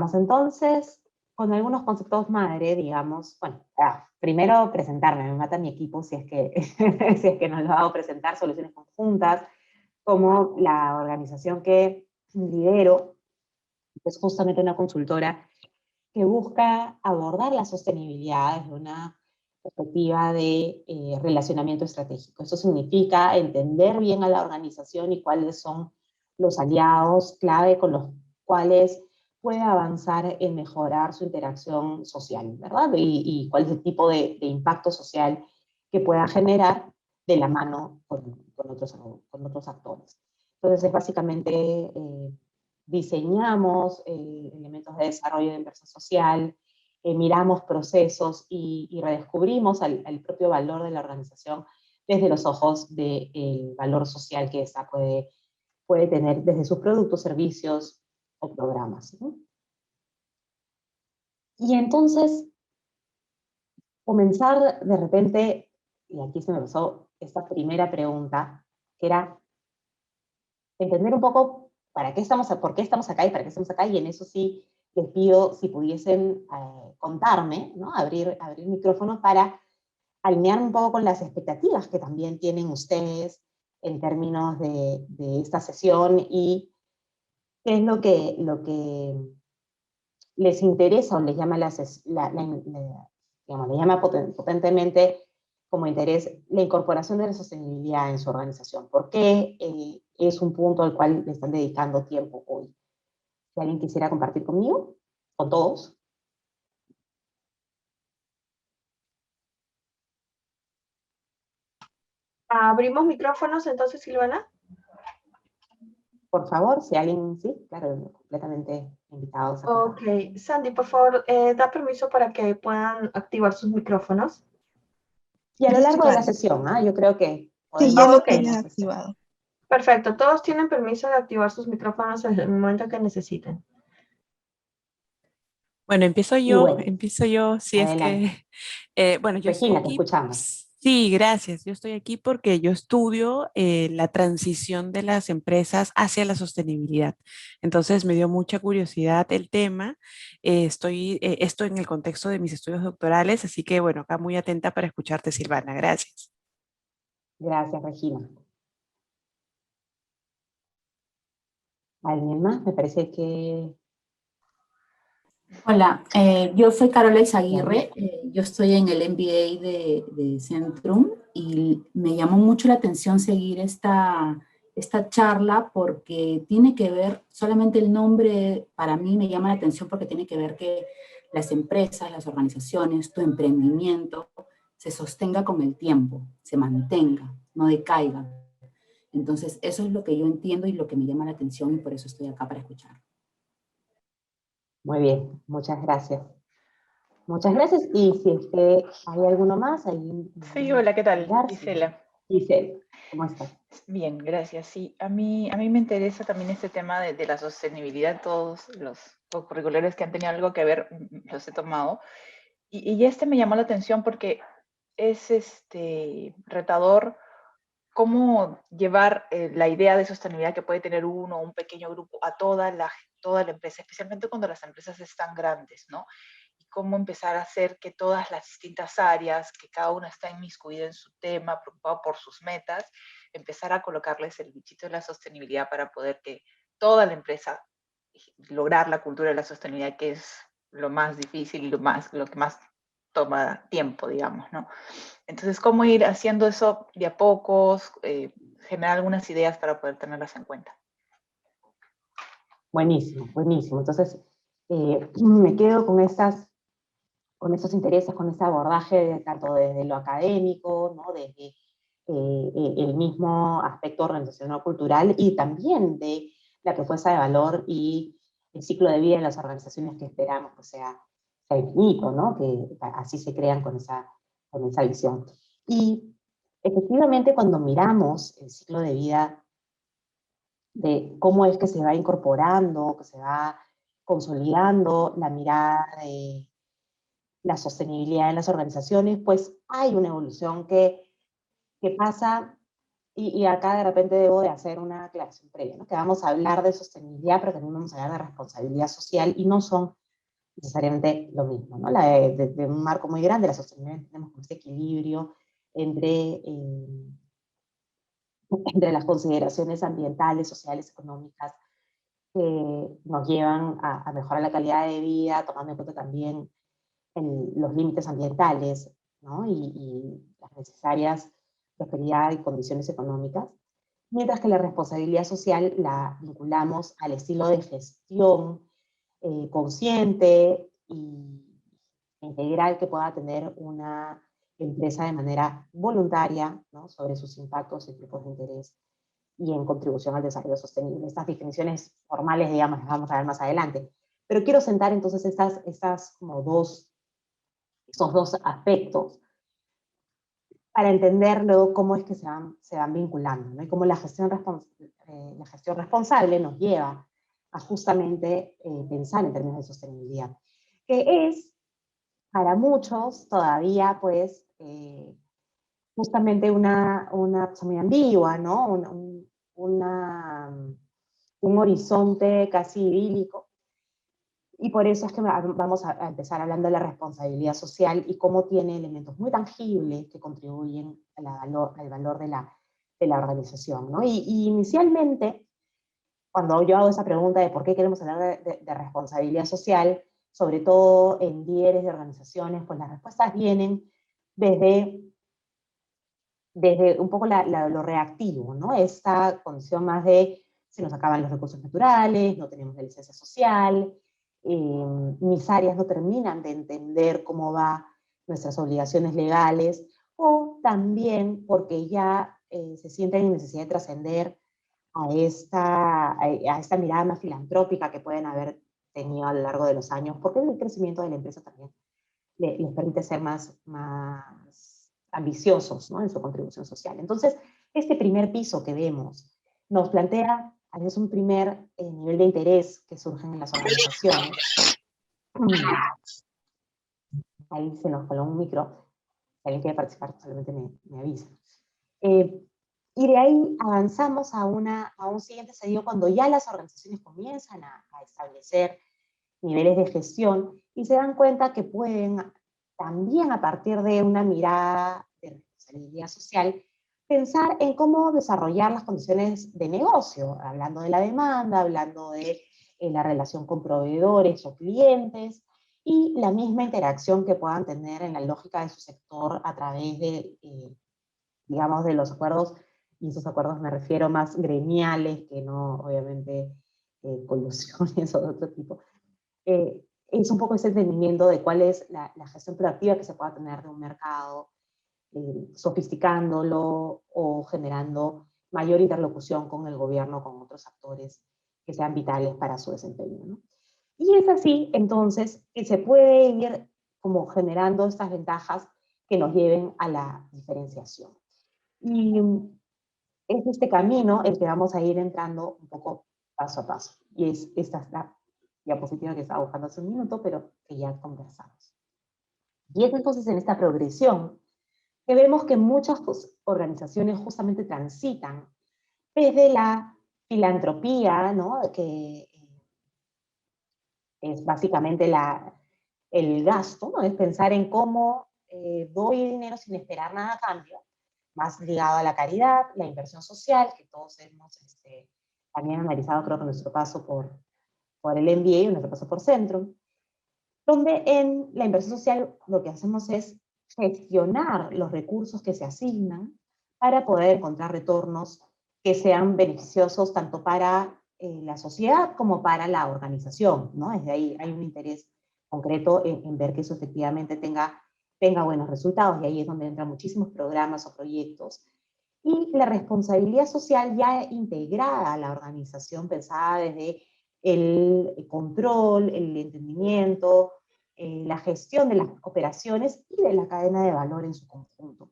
Vamos entonces con algunos conceptos madre, digamos. Bueno, primero presentarme, me mata mi equipo si es que, si es que nos lo hago presentar, Soluciones Conjuntas, como la organización que lidero, es justamente una consultora que busca abordar la sostenibilidad desde una perspectiva de relacionamiento estratégico. Eso significa entender bien a la organización y cuáles son los aliados clave con los cuales puede avanzar en mejorar su interacción social, ¿verdad? Y cuál es el tipo de impacto social que pueda generar de la mano con otros actores. Entonces, es básicamente diseñamos elementos de desarrollo de inversión social, miramos procesos y redescubrimos el propio valor de la organización desde los ojos del valor social que esta puede tener desde sus productos, servicios o programas, ¿no? Y entonces, comenzar de repente, y aquí se me pasó esta primera pregunta, que era entender un poco por qué estamos acá y para qué estamos acá, y en eso sí les pido si pudiesen contarme, ¿no? Abrir micrófono para alinear un poco con las expectativas que también tienen ustedes en términos de esta sesión y qué es lo que les interesa o les llama, digamos, les llama potentemente como interés la incorporación de la sostenibilidad en su organización. ¿Por qué es un punto al cual le están dedicando tiempo hoy? Si alguien quisiera compartir conmigo, con todos. Abrimos micrófonos entonces, Silvana. Por favor, si alguien, sí, claro, completamente invitados a Ok, compartir. Sandy, por favor, da permiso para que puedan activar sus micrófonos. Y a lo Listo, largo de la Dani. sesión, yo creo que Sí, podemos... ya lo Ok, tiene activado. perfecto. Todos tienen permiso de activar sus micrófonos en el momento que necesiten. Bueno, Y bueno, empiezo yo, si es adelante. que, bueno, yo estoy Regina, te aquí. escuchamos. Sí, gracias. Yo estoy aquí porque yo estudio la transición de las empresas hacia la sostenibilidad. Entonces me dio mucha curiosidad el tema. Estoy esto en el contexto de mis estudios doctorales, así que bueno, acá muy atenta para escucharte, Silvana. Gracias. Gracias, Regina. ¿Alguien más? Me parece que... Hola, yo soy Carola Bueno, Izaguirre, yo estoy en el MBA de Centrum y me llamó mucho la atención seguir esta charla porque tiene que ver, solamente el nombre para mí me llama la atención porque tiene que ver que las empresas, las organizaciones, tu emprendimiento se sostenga con el tiempo, se mantenga, no decaiga. Entonces, eso es lo que yo entiendo y lo que me llama la atención y por eso estoy acá para escuchar. muy bien, muchas gracias. Muchas gracias. Y si es que hay alguno más, ahí... Sí, hola, ¿qué tal? Gisela. Gisela, ¿cómo estás? Bien, gracias. Sí, a mí me interesa también este tema de la sostenibilidad. Todos los curriculares que han tenido algo que ver los he tomado. Y este me llamó la atención porque es retador cómo llevar la idea de sostenibilidad que puede tener uno o un pequeño grupo a toda la empresa, especialmente cuando las empresas están grandes, ¿no? Y cómo empezar a hacer que todas las distintas áreas, que cada una está inmiscuida en su tema, preocupado por sus metas, empezar a colocarles el bichito de la sostenibilidad para poder que toda la empresa lograr la cultura de la sostenibilidad, que es lo más difícil y lo que más toma tiempo, digamos, ¿no? Entonces, ¿cómo ir haciendo eso de a pocos? Generar algunas ideas para poder tenerlas en cuenta. Buenísimo, buenísimo. Entonces, me quedo con esos intereses, con ese abordaje, tanto desde lo académico, ¿no? Desde el mismo aspecto organizacional cultural y también de la propuesta de valor y el ciclo de vida de las organizaciones que esperamos que sea infinito, ¿no? Que así se crean con esa visión. Y efectivamente cuando miramos el ciclo de vida de cómo es que se va incorporando, que se va consolidando la mirada de la sostenibilidad en las organizaciones, pues hay una evolución que pasa Y acá de repente debo de hacer una aclaración previa, ¿no? Que vamos a hablar de sostenibilidad, pero también vamos a hablar de responsabilidad social, y no son necesariamente lo mismo, ¿no? De un marco muy grande, la sostenibilidad tenemos como este equilibrio entre, entre las consideraciones ambientales, sociales, económicas, que nos llevan a mejorar la calidad de vida, tomando en cuenta también los límites ambientales, ¿no? Y las necesarias prosperidad y condiciones económicas, mientras que la responsabilidad social la vinculamos al estilo de gestión consciente y integral que pueda tener una empresa de manera voluntaria, ¿no? Sobre sus impactos y grupos de interés y en contribución al desarrollo sostenible. Estas definiciones formales, digamos, las vamos a ver más adelante. Pero quiero sentar entonces estas como esos dos aspectos para entender luego cómo es que se van vinculando, ¿no? Y cómo la gestión responsable nos lleva a justamente pensar en términos de sostenibilidad, que es para muchos todavía pues justamente una cosa muy ambigua, ¿no? Un horizonte casi idílico. Y por eso es que vamos a empezar hablando de la responsabilidad social y cómo tiene elementos muy tangibles que contribuyen al valor de la organización, ¿no? Y inicialmente, cuando yo hago esa pregunta de por qué queremos hablar de responsabilidad social, sobre todo en líderes de organizaciones, pues las respuestas vienen desde un poco lo reactivo, ¿no? Esta condición más de se nos acaban los recursos naturales, no tenemos la licencia social, mis áreas no terminan de entender cómo va nuestras obligaciones legales, o también porque ya se sienten en necesidad de trascender a esta mirada más filantrópica que pueden haber tenido a lo largo de los años, porque el crecimiento de la empresa también les permite ser más ambiciosos, ¿no? En su contribución social. Entonces, este primer piso que vemos nos plantea, es un primer nivel de interés que surge en las organizaciones. Ahí se nos coló un micro. Si alguien quiere participar, solamente me avisa. Y de ahí avanzamos a un siguiente estadio cuando ya las organizaciones comienzan a establecer niveles de gestión y se dan cuenta que pueden también a partir de una mirada de responsabilidad social pensar en cómo desarrollar las condiciones de negocio, hablando de la demanda, hablando de la relación con proveedores o clientes y la misma interacción que puedan tener en la lógica de su sector a través de, digamos, de los acuerdos, y esos acuerdos me refiero más gremiales que no, obviamente, colusiones o de otro tipo. Es un poco ese entendimiento de cuál es la gestión proactiva que se pueda tener de un mercado, sofisticándolo o generando mayor interlocución con el gobierno, con otros actores que sean vitales para su desempeño, ¿no? Y es así, entonces, que se puede ir como generando estas ventajas que nos lleven a la diferenciación. Y es este camino el que vamos a ir entrando un poco paso a paso. Y esta es la diapositiva que estaba buscando hace un minuto, pero que ya conversamos. Y es entonces en esta progresión que vemos que muchas organizaciones justamente transitan desde la filantropía, ¿no? Que es básicamente el gasto, ¿no? Es pensar en cómo doy dinero sin esperar nada a cambio, más ligado a la caridad, la inversión social, que todos hemos también analizado, creo que nuestro paso por el MBA y nuestro paso por Centrum, donde en la inversión social lo que hacemos es gestionar los recursos que se asignan para poder encontrar retornos que sean beneficiosos tanto para la sociedad como para la organización, ¿no? Desde ahí hay un interés concreto en ver que eso efectivamente tenga buenos resultados, y ahí es donde entran muchísimos programas o proyectos. Y la responsabilidad social ya integrada a la organización, pensada desde el control, el entendimiento, la gestión de las operaciones y de la cadena de valor en su conjunto.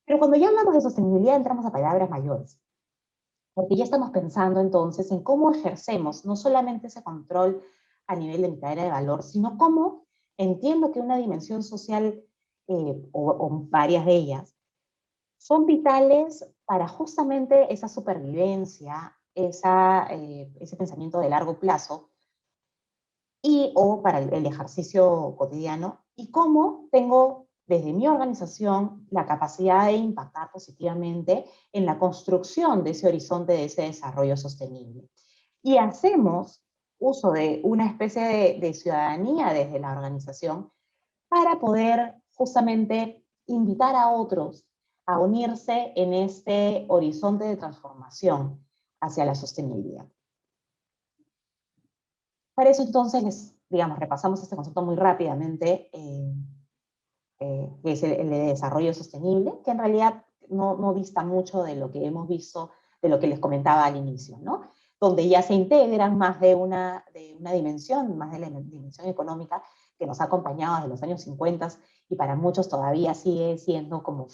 Pero cuando ya hablamos de sostenibilidad entramos a palabras mayores, porque ya estamos pensando entonces en cómo ejercemos no solamente ese control a nivel de mi cadena de valor, sino cómo entiendo que una dimensión social, o varias de ellas, son vitales para justamente esa supervivencia, ese pensamiento de largo plazo, o para el ejercicio cotidiano, y cómo tengo desde mi organización la capacidad de impactar positivamente en la construcción de ese horizonte, de ese desarrollo sostenible. Y hacemos uso de una especie de ciudadanía desde la organización para poder justamente invitar a otros a unirse en este horizonte de transformación hacia la sostenibilidad. Para eso entonces, digamos, repasamos este concepto muy rápidamente, que es el de desarrollo sostenible, que en realidad no dista mucho de lo que hemos visto, de lo que les comentaba al inicio, ¿no? Donde ya se integran más de una dimensión, más de la dimensión económica, que nos ha acompañado desde los años 50 y para muchos todavía sigue siendo como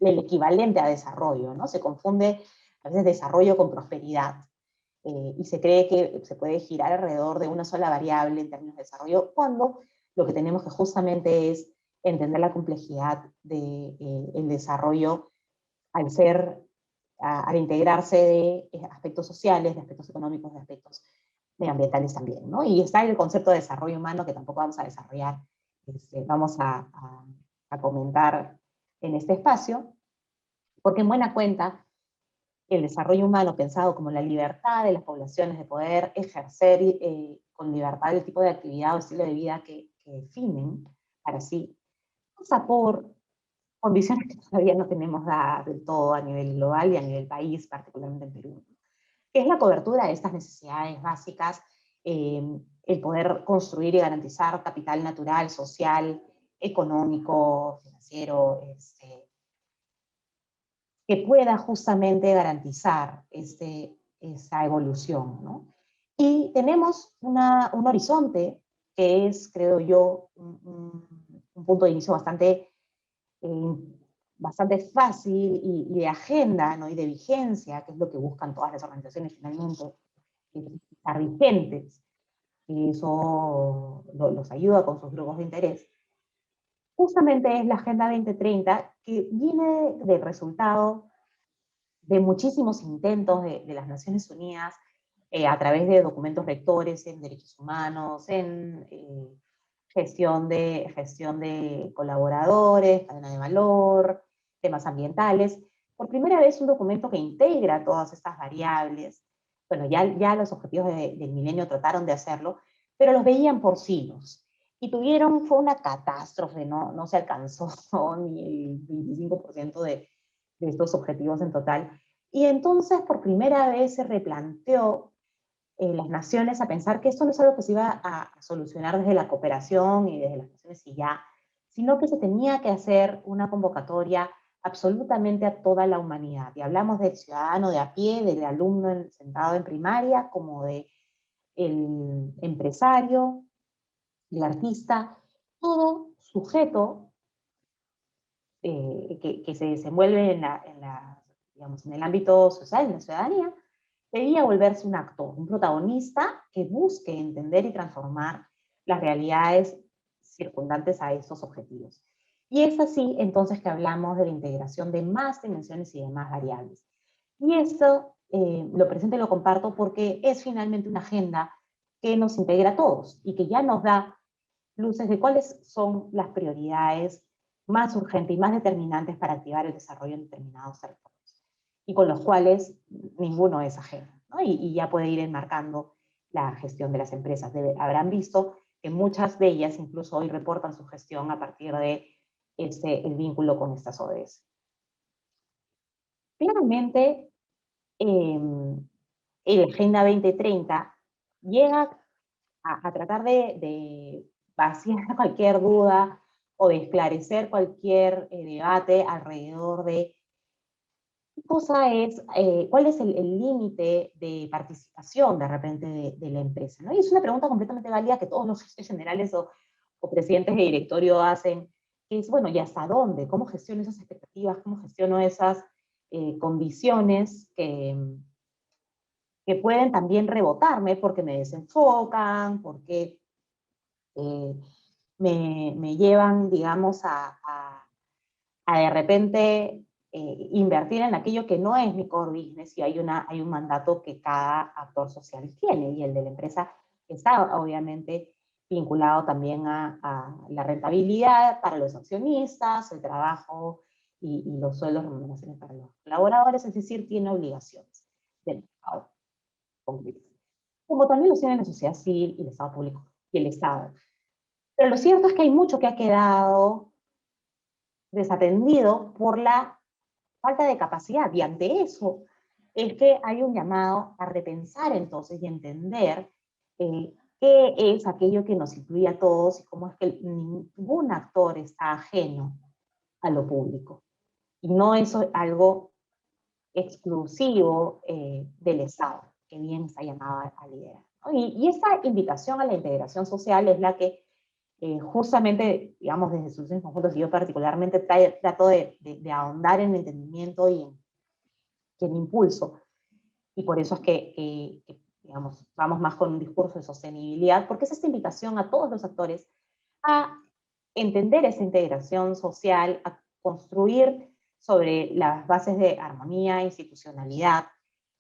el equivalente a desarrollo, ¿no? Se confunde a veces desarrollo con prosperidad. Y se cree que se puede girar alrededor de una sola variable en términos de desarrollo, cuando lo que tenemos que justamente es entender la complejidad del desarrollo al al integrarse de aspectos sociales, de aspectos económicos, de aspectos medioambientales también, ¿no? Y está el concepto de desarrollo humano que tampoco vamos a desarrollar, vamos a comentar en este espacio, porque en buena cuenta el desarrollo humano pensado como la libertad de las poblaciones de poder ejercer con libertad el tipo de actividad o estilo de vida que definen para sí, pasa por condiciones que todavía no tenemos dadas del todo a nivel global y a nivel país, particularmente en Perú, que es la cobertura de estas necesidades básicas, el poder construir y garantizar capital natural, social, económico, financiero, que pueda justamente garantizar esa evolución, ¿no? Y tenemos un horizonte que es, creo yo, un punto de inicio bastante fácil y de agenda, ¿no? Y de vigencia, que es lo que buscan todas las organizaciones finalmente, estar vigentes, y eso los ayuda con sus grupos de interés. Justamente es la Agenda 2030, que viene del resultado de muchísimos intentos de las Naciones Unidas a través de documentos rectores en derechos humanos, en gestión de colaboradores, cadena de valor, temas ambientales. Por primera vez un documento que integra todas estas variables. Bueno, ya los objetivos del milenio trataron de hacerlo, pero los veían por silos. Y fue una catástrofe, no se alcanzó ni el 25% de estos objetivos en total. Y entonces por primera vez se replanteó las naciones a pensar que esto no es algo que se iba a solucionar desde la cooperación y desde las naciones y ya, sino que se tenía que hacer una convocatoria absolutamente a toda la humanidad. Y hablamos del ciudadano de a pie, del alumno sentado en primaria, como del empresario, el artista, todo sujeto que se desenvuelve digamos, en el ámbito social, en la ciudadanía, debía volverse un actor, un protagonista que busque entender y transformar las realidades circundantes a esos objetivos. Y es así entonces que hablamos de la integración de más dimensiones y de más variables. Y esto lo presento y lo comparto porque es finalmente una agenda que nos integra a todos y que ya nos da luces de cuáles son las prioridades más urgentes y más determinantes para activar el desarrollo en determinados territorios, y con los cuales ninguno es ajeno, ¿no? Y ya puede ir enmarcando la gestión de las empresas. Habrán visto que muchas de ellas incluso hoy reportan su gestión a partir de el vínculo con estas ODS. Claramente, la Agenda 2030 llega a tratar de vaciar cualquier duda o de esclarecer cualquier debate alrededor de qué cosa es, cuál es el límite de participación de repente de la empresa, ¿no? Y es una pregunta completamente válida que todos los gerentes generales o presidentes de directorio hacen, que es, bueno, ¿y hasta dónde? ¿Cómo gestiono esas expectativas? ¿Cómo gestiono esas condiciones que pueden también rebotarme porque me desenfocan, porque me llevan, digamos, a de repente invertir en aquello que no es mi core business, y hay un mandato que cada actor social tiene, y el de la empresa está obviamente vinculado también a la rentabilidad para los accionistas, el trabajo y los sueldos, remuneraciones para los colaboradores, es decir, tiene obligaciones del mercado, como también lo tiene la sociedad civil y el Estado público y el Estado. Pero lo cierto es que hay mucho que ha quedado desatendido por la falta de capacidad, y ante eso es que hay un llamado a repensar entonces y entender qué es aquello que nos incluye a todos y cómo es que ningún actor está ajeno a lo público. Y no es algo exclusivo del Estado, que bien está llamado a liderar, ¿no? Y esta invitación a la integración social es la que justamente, digamos, desde Soluciones Conjuntas, y yo particularmente trato de ahondar en el entendimiento y en impulso. Y por eso es que, digamos, vamos más con un discurso de sostenibilidad, porque es esta invitación a todos los actores a entender esa integración social, a construir sobre las bases de armonía, institucionalidad,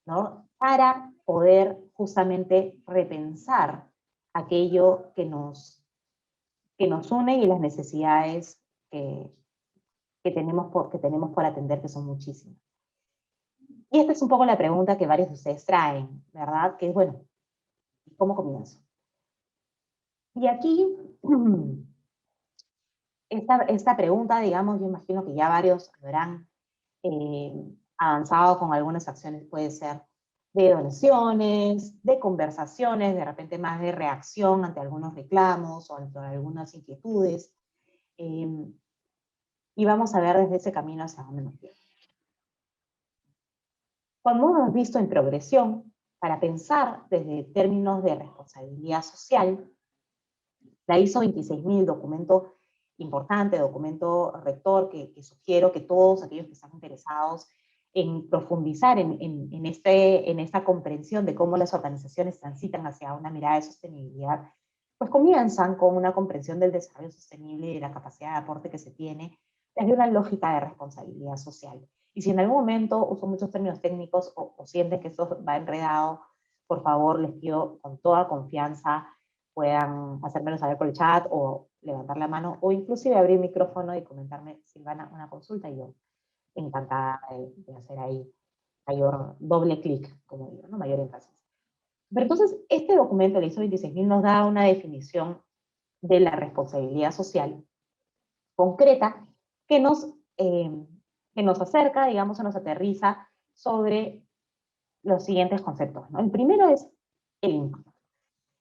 ¿no? Para poder justamente repensar aquello que nos une y las necesidades que tenemos por atender, que son muchísimas. Y esta es un poco la pregunta que varios de ustedes traen, ¿verdad? Que es, bueno, ¿cómo comienzo? Y aquí, esta pregunta, digamos, yo imagino que ya varios habrán avanzado con algunas acciones, puede ser de donaciones, de conversaciones, de repente más de reacción ante algunos reclamos o ante algunas inquietudes. Y vamos a ver desde ese camino hacia dónde nos lleva. Como hemos visto en progresión, para pensar desde términos de responsabilidad social, la ISO 26000, documento importante, documento rector, que sugiero que todos aquellos que están interesados en profundizar en esta comprensión de cómo las organizaciones transitan hacia una mirada de sostenibilidad, pues comienzan con una comprensión del desarrollo sostenible y de la capacidad de aporte que se tiene desde una lógica de responsabilidad social. Y si en algún momento uso muchos términos técnicos o sienten que esto va enredado, por favor les pido con toda confianza puedan hacérmelo saber por el chat o levantar la mano o inclusive abrir el micrófono y comentarme, Silvana, una consulta, y yo encantada de hacer ahí mayor doble clic, como digo, ¿no? Mayor énfasis. Pero entonces, este documento, el ISO 26000, nos da una definición de la responsabilidad social concreta que nos acerca, digamos, se nos aterriza sobre los siguientes conceptos, ¿no? El primero es el impacto.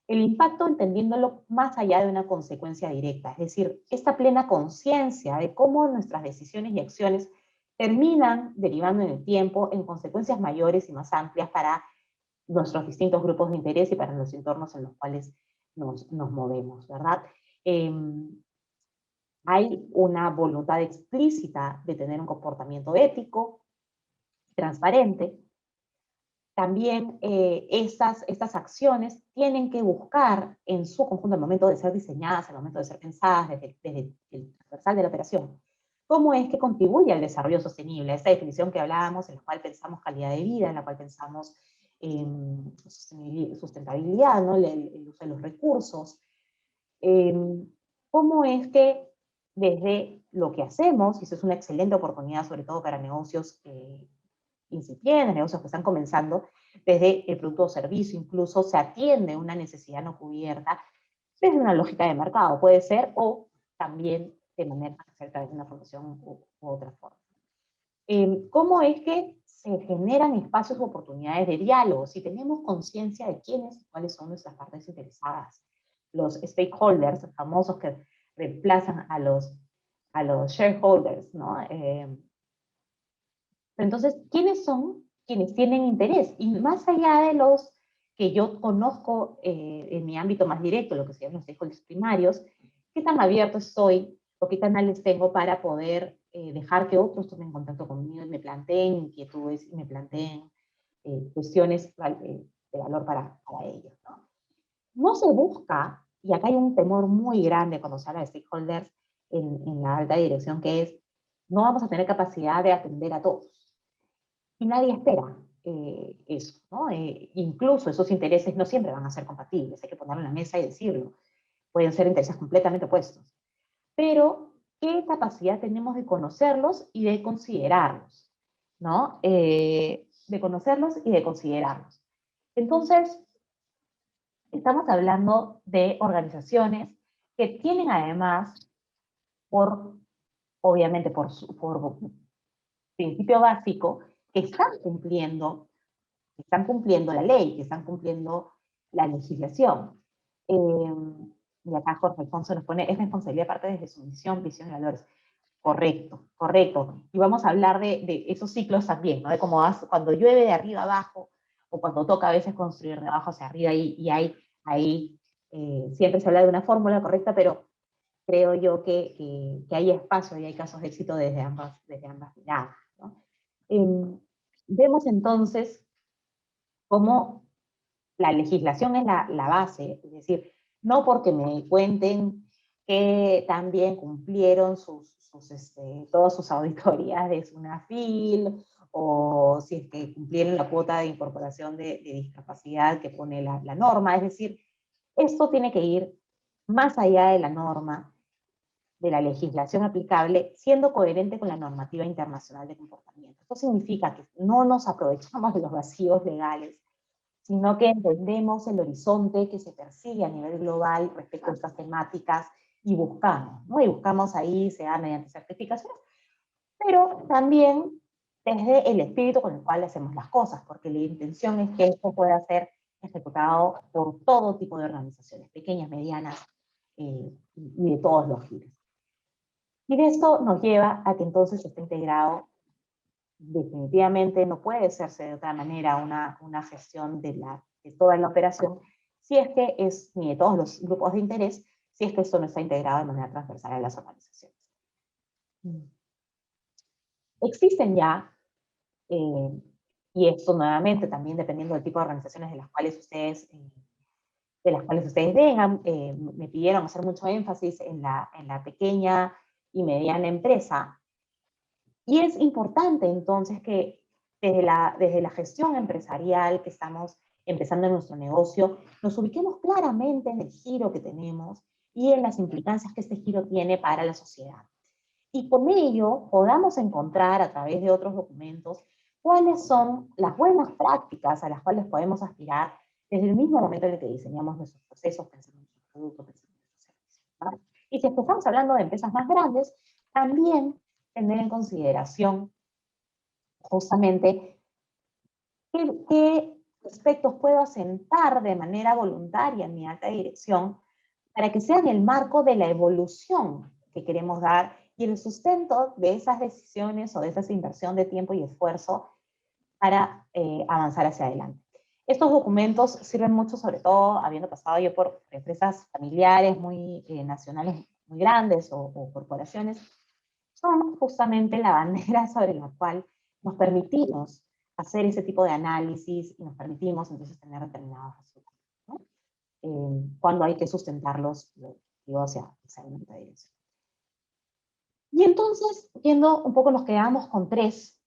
El impacto entendiéndolo más allá de una consecuencia directa, es decir, esta plena conciencia de cómo nuestras decisiones y acciones terminan derivando en el tiempo en consecuencias mayores y más amplias para nuestros distintos grupos de interés y para los entornos en los cuales nos movemos, ¿verdad? Hay una voluntad explícita de tener un comportamiento ético, transparente. También estas acciones tienen que buscar en su conjunto, al momento de ser diseñadas, al momento de ser pensadas desde el transversal de la operación, cómo es que contribuye al desarrollo sostenible, esta definición que hablábamos, en la cual pensamos calidad de vida, en la cual pensamos sustentabilidad, ¿no? el uso de los recursos. Cómo es que desde lo que hacemos, y eso es una excelente oportunidad sobre todo para negocios incipientes, negocios que están comenzando, desde el producto o servicio incluso se atiende una necesidad no cubierta desde una lógica de mercado, puede ser, o también de manera a través de una fundación u otra forma. ¿Cómo es que se generan espacios u oportunidades de diálogo? Si tenemos conciencia de quiénes y cuáles son nuestras partes interesadas, los stakeholders famosos que reemplazan a los shareholders, ¿no? Entonces, ¿quiénes son quienes tienen interés? Y más allá de los que yo conozco en mi ámbito más directo, lo que se llaman los stakeholders primarios, ¿qué tan abierto estoy o qué canales tengo para poder dejar que otros tomen contacto conmigo y me planteen inquietudes y me planteen cuestiones de valor para ellos, ¿no? No se busca, y acá hay un temor muy grande cuando se habla de stakeholders en la alta dirección, que es no vamos a tener capacidad de atender a todos. Y nadie espera eso, ¿no? Incluso esos intereses no siempre van a ser compatibles, hay que ponerlo en la mesa y decirlo. Pueden ser intereses completamente opuestos. Pero, ¿qué capacidad tenemos de conocerlos y de considerarlos? ¿No? De conocerlos y de considerarlos. Entonces, estamos hablando de organizaciones que tienen además, obviamente por principio básico, que están cumpliendo la ley, que están cumpliendo la legislación. Y acá Jorge Alfonso nos pone, es responsabilidad parte desde su misión, visión y valores. Correcto, correcto. Y vamos a hablar de esos ciclos también, ¿no? De cómo cuando llueve de arriba abajo, o cuando toca a veces construir de abajo hacia arriba, y ahí siempre se habla de una fórmula correcta, pero creo yo que hay espacio y hay casos de éxito desde ambas miradas, ¿no? Vemos entonces cómo la legislación es la base, es decir, no porque me cuenten que también cumplieron todas sus auditorías de SUNAFIL, o si es que cumplieron la cuota de incorporación de discapacidad que pone la norma, es decir, esto tiene que ir más allá de la norma, de la legislación aplicable, siendo coherente con la normativa internacional de comportamiento. Esto significa que no nos aprovechamos de los vacíos legales, sino que entendemos el horizonte que se persigue a nivel global respecto a estas temáticas y buscamos, ¿no? Y buscamos ahí, sea mediante certificaciones, pero también desde el espíritu con el cual hacemos las cosas, porque la intención es que esto pueda ser ejecutado por todo tipo de organizaciones, pequeñas, medianas, y de todos los giros. Y esto nos lleva a que entonces esté integrado, definitivamente no puede hacerse de otra manera una gestión de toda la operación, si es que ni de todos los grupos de interés, si es que esto no está integrado de manera transversal a las organizaciones. Existen ya, y esto nuevamente también dependiendo del tipo de organizaciones de las cuales ustedes vengan, me pidieron hacer mucho énfasis en la pequeña y mediana empresa. Y es importante entonces que desde la gestión empresarial que estamos empezando en nuestro negocio, nos ubiquemos claramente en el giro que tenemos y en las implicancias que este giro tiene para la sociedad. Y con ello podamos encontrar a través de otros documentos cuáles son las buenas prácticas a las cuales podemos aspirar desde el mismo momento en el que diseñamos nuestros procesos, pensando en nuestros productos, pensando en nuestros servicios, ¿verdad? Y si estamos hablando de empresas más grandes, también tener en consideración justamente qué aspectos puedo asentar de manera voluntaria en mi alta dirección para que sean el marco de la evolución que queremos dar y el sustento de esas decisiones o de esa inversión de tiempo y esfuerzo para avanzar hacia adelante. Estos documentos sirven mucho, sobre todo habiendo pasado yo por empresas familiares muy nacionales muy grandes o corporaciones, son justamente la bandera sobre la cual nos permitimos hacer ese tipo de análisis y nos permitimos entonces tener determinados resultados, ¿no? Cuando hay que sustentarlos, digo, hacia una dirección. Y entonces, viendo un poco, nos quedamos con 3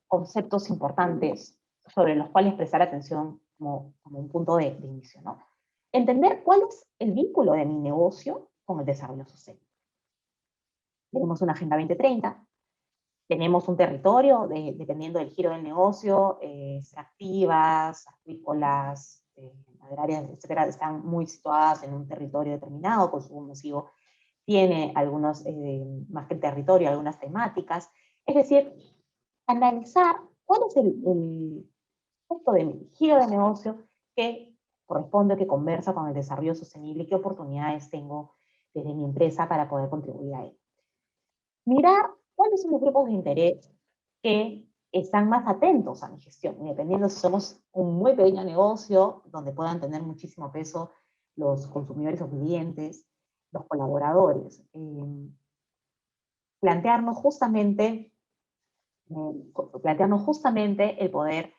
conceptos importantes sobre los cuales prestar atención como un punto de inicio, ¿no? Entender cuál es el vínculo de mi negocio con el desarrollo sostenible. Tenemos una Agenda 2030, tenemos un territorio, dependiendo del giro del negocio, extractivas, agrícolas, agrarias, etcétera, están muy situadas en un territorio determinado, consumo masivo tiene algunos, más que el territorio, algunas temáticas. Es decir, analizar cuál es el punto de giro de negocio que corresponde, que conversa con el desarrollo sostenible y qué oportunidades tengo desde mi empresa para poder contribuir a él. Mirar cuáles son los grupos de interés que están más atentos a mi gestión, dependiendo si somos un muy pequeño negocio, donde puedan tener muchísimo peso los consumidores o clientes, los colaboradores. Plantearnos justamente el poder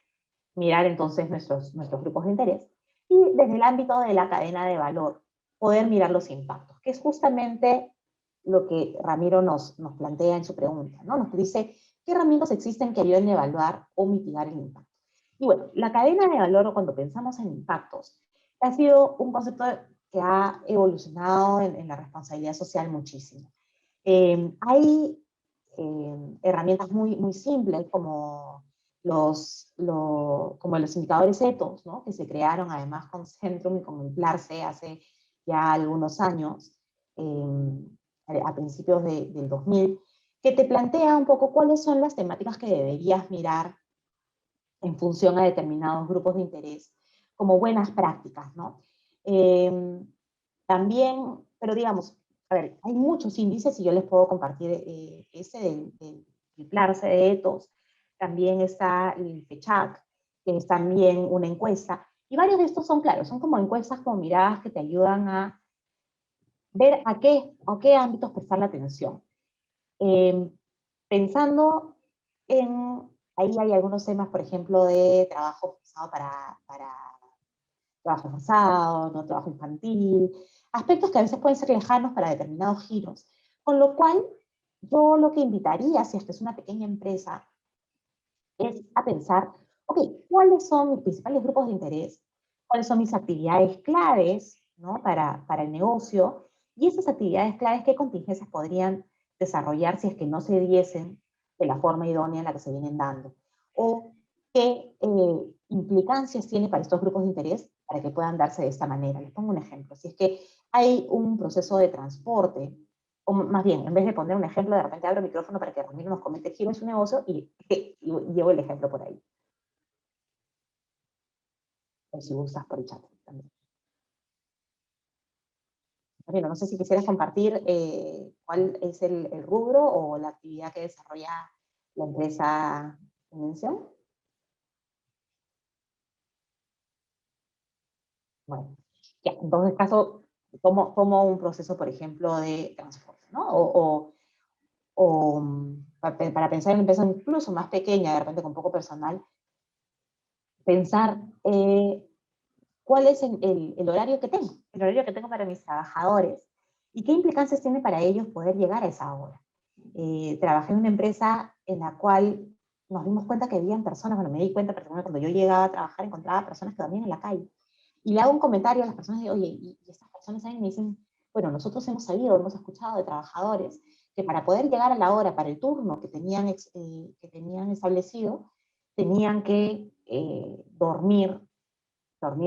mirar entonces nuestros grupos de interés y desde el ámbito de la cadena de valor, poder mirar los impactos, que es justamente lo que Ramiro nos plantea en su pregunta, ¿no? Nos dice, ¿qué herramientas existen que ayuden a evaluar o mitigar el impacto? Y bueno, la cadena de valor, cuando pensamos en impactos, ha sido un concepto que ha evolucionado en la responsabilidad social muchísimo. Hay herramientas muy simples como como los indicadores ETOS, ¿no? Que se crearon además con Centrum y con el PLARCE hace ya algunos años, a principios del 2000, que te plantea un poco cuáles son las temáticas que deberías mirar en función a determinados grupos de interés, como buenas prácticas, ¿no? También, pero digamos, a ver, hay muchos índices y yo les puedo compartir ese del PLARCE de ETOS, también está el FECHAC, que es también una encuesta, y varios de estos son, claro, son como encuestas como miradas que te ayudan a ver a qué ámbitos prestar la atención. Pensando en, ahí hay algunos temas, por ejemplo, de trabajo forzado para trabajo forzado, no trabajo infantil, aspectos que a veces pueden ser lejanos para determinados giros. Con lo cual, yo lo que invitaría, si es que es una pequeña empresa, es a pensar, ok, ¿cuáles son mis principales grupos de interés? ¿Cuáles son mis actividades claves, ¿no? para el negocio? Y esas actividades claves, ¿qué contingencias podrían desarrollar si es que no se diesen de la forma idónea en la que se vienen dando? ¿O qué implicancias tiene para estos grupos de interés para que puedan darse de esta manera? Les pongo un ejemplo. Si es que hay un proceso de transporte, o más bien, en vez de poner un ejemplo, de repente abro el micrófono para que Ramiro nos comente el giro en su negocio y llevo el ejemplo por ahí. O si gustas por el chat también. Ramiro, no sé si quisieras compartir cuál es el rubro o la actividad que desarrolla la empresa en mención. Bueno, ya, entonces caso, como un proceso, por ejemplo, de transporte, ¿no? Para pensar en una empresa incluso más pequeña, de repente con poco personal, pensar cuál es el horario que tengo, el horario que tengo para mis trabajadores y qué implicancias tiene para ellos poder llegar a esa hora. Trabajé en una empresa en la cual nos dimos cuenta que habían personas, bueno, me di cuenta, pero cuando yo llegaba a trabajar encontraba personas que dormían en la calle. Y le hago un comentario a las personas de, oye, y estas personas ahí me dicen, bueno, nosotros hemos sabido, hemos escuchado de trabajadores que para poder llegar a la hora, para el turno que tenían establecido, tenían que dormir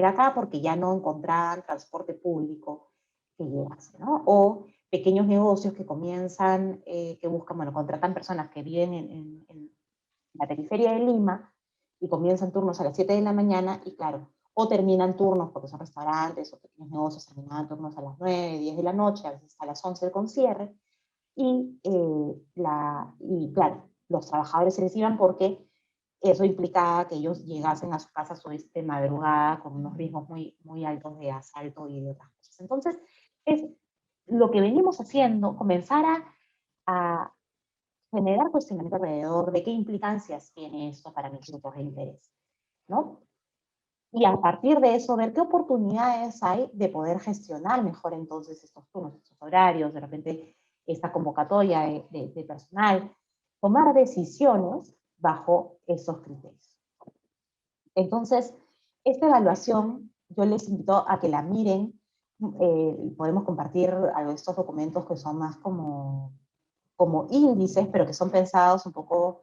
acá porque ya no encontraban transporte público que llegase, ¿no? O pequeños negocios que comienzan, que buscan, bueno, contratan personas que viven en la periferia de Lima y comienzan turnos a las 7 de la mañana y claro, o terminan turnos porque son restaurantes o pequeños negocios, terminan turnos a las 9, 10 de la noche, a veces a las 11 con cierre, y claro, los trabajadores se les iban porque eso implicaba que ellos llegasen a su casa de madrugada con unos riesgos muy altos de asalto y de otras cosas. Entonces, es lo que venimos haciendo, comenzar a generar cuestionamiento alrededor de qué implicancias tiene esto para mis grupos de interés, ¿no? Y a partir de eso, ver qué oportunidades hay de poder gestionar mejor entonces estos turnos, estos horarios, de repente esta convocatoria de personal, tomar decisiones bajo esos criterios. Entonces, esta evaluación, yo les invito a que la miren, podemos compartir algo de estos documentos que son más como índices, pero que son pensados un poco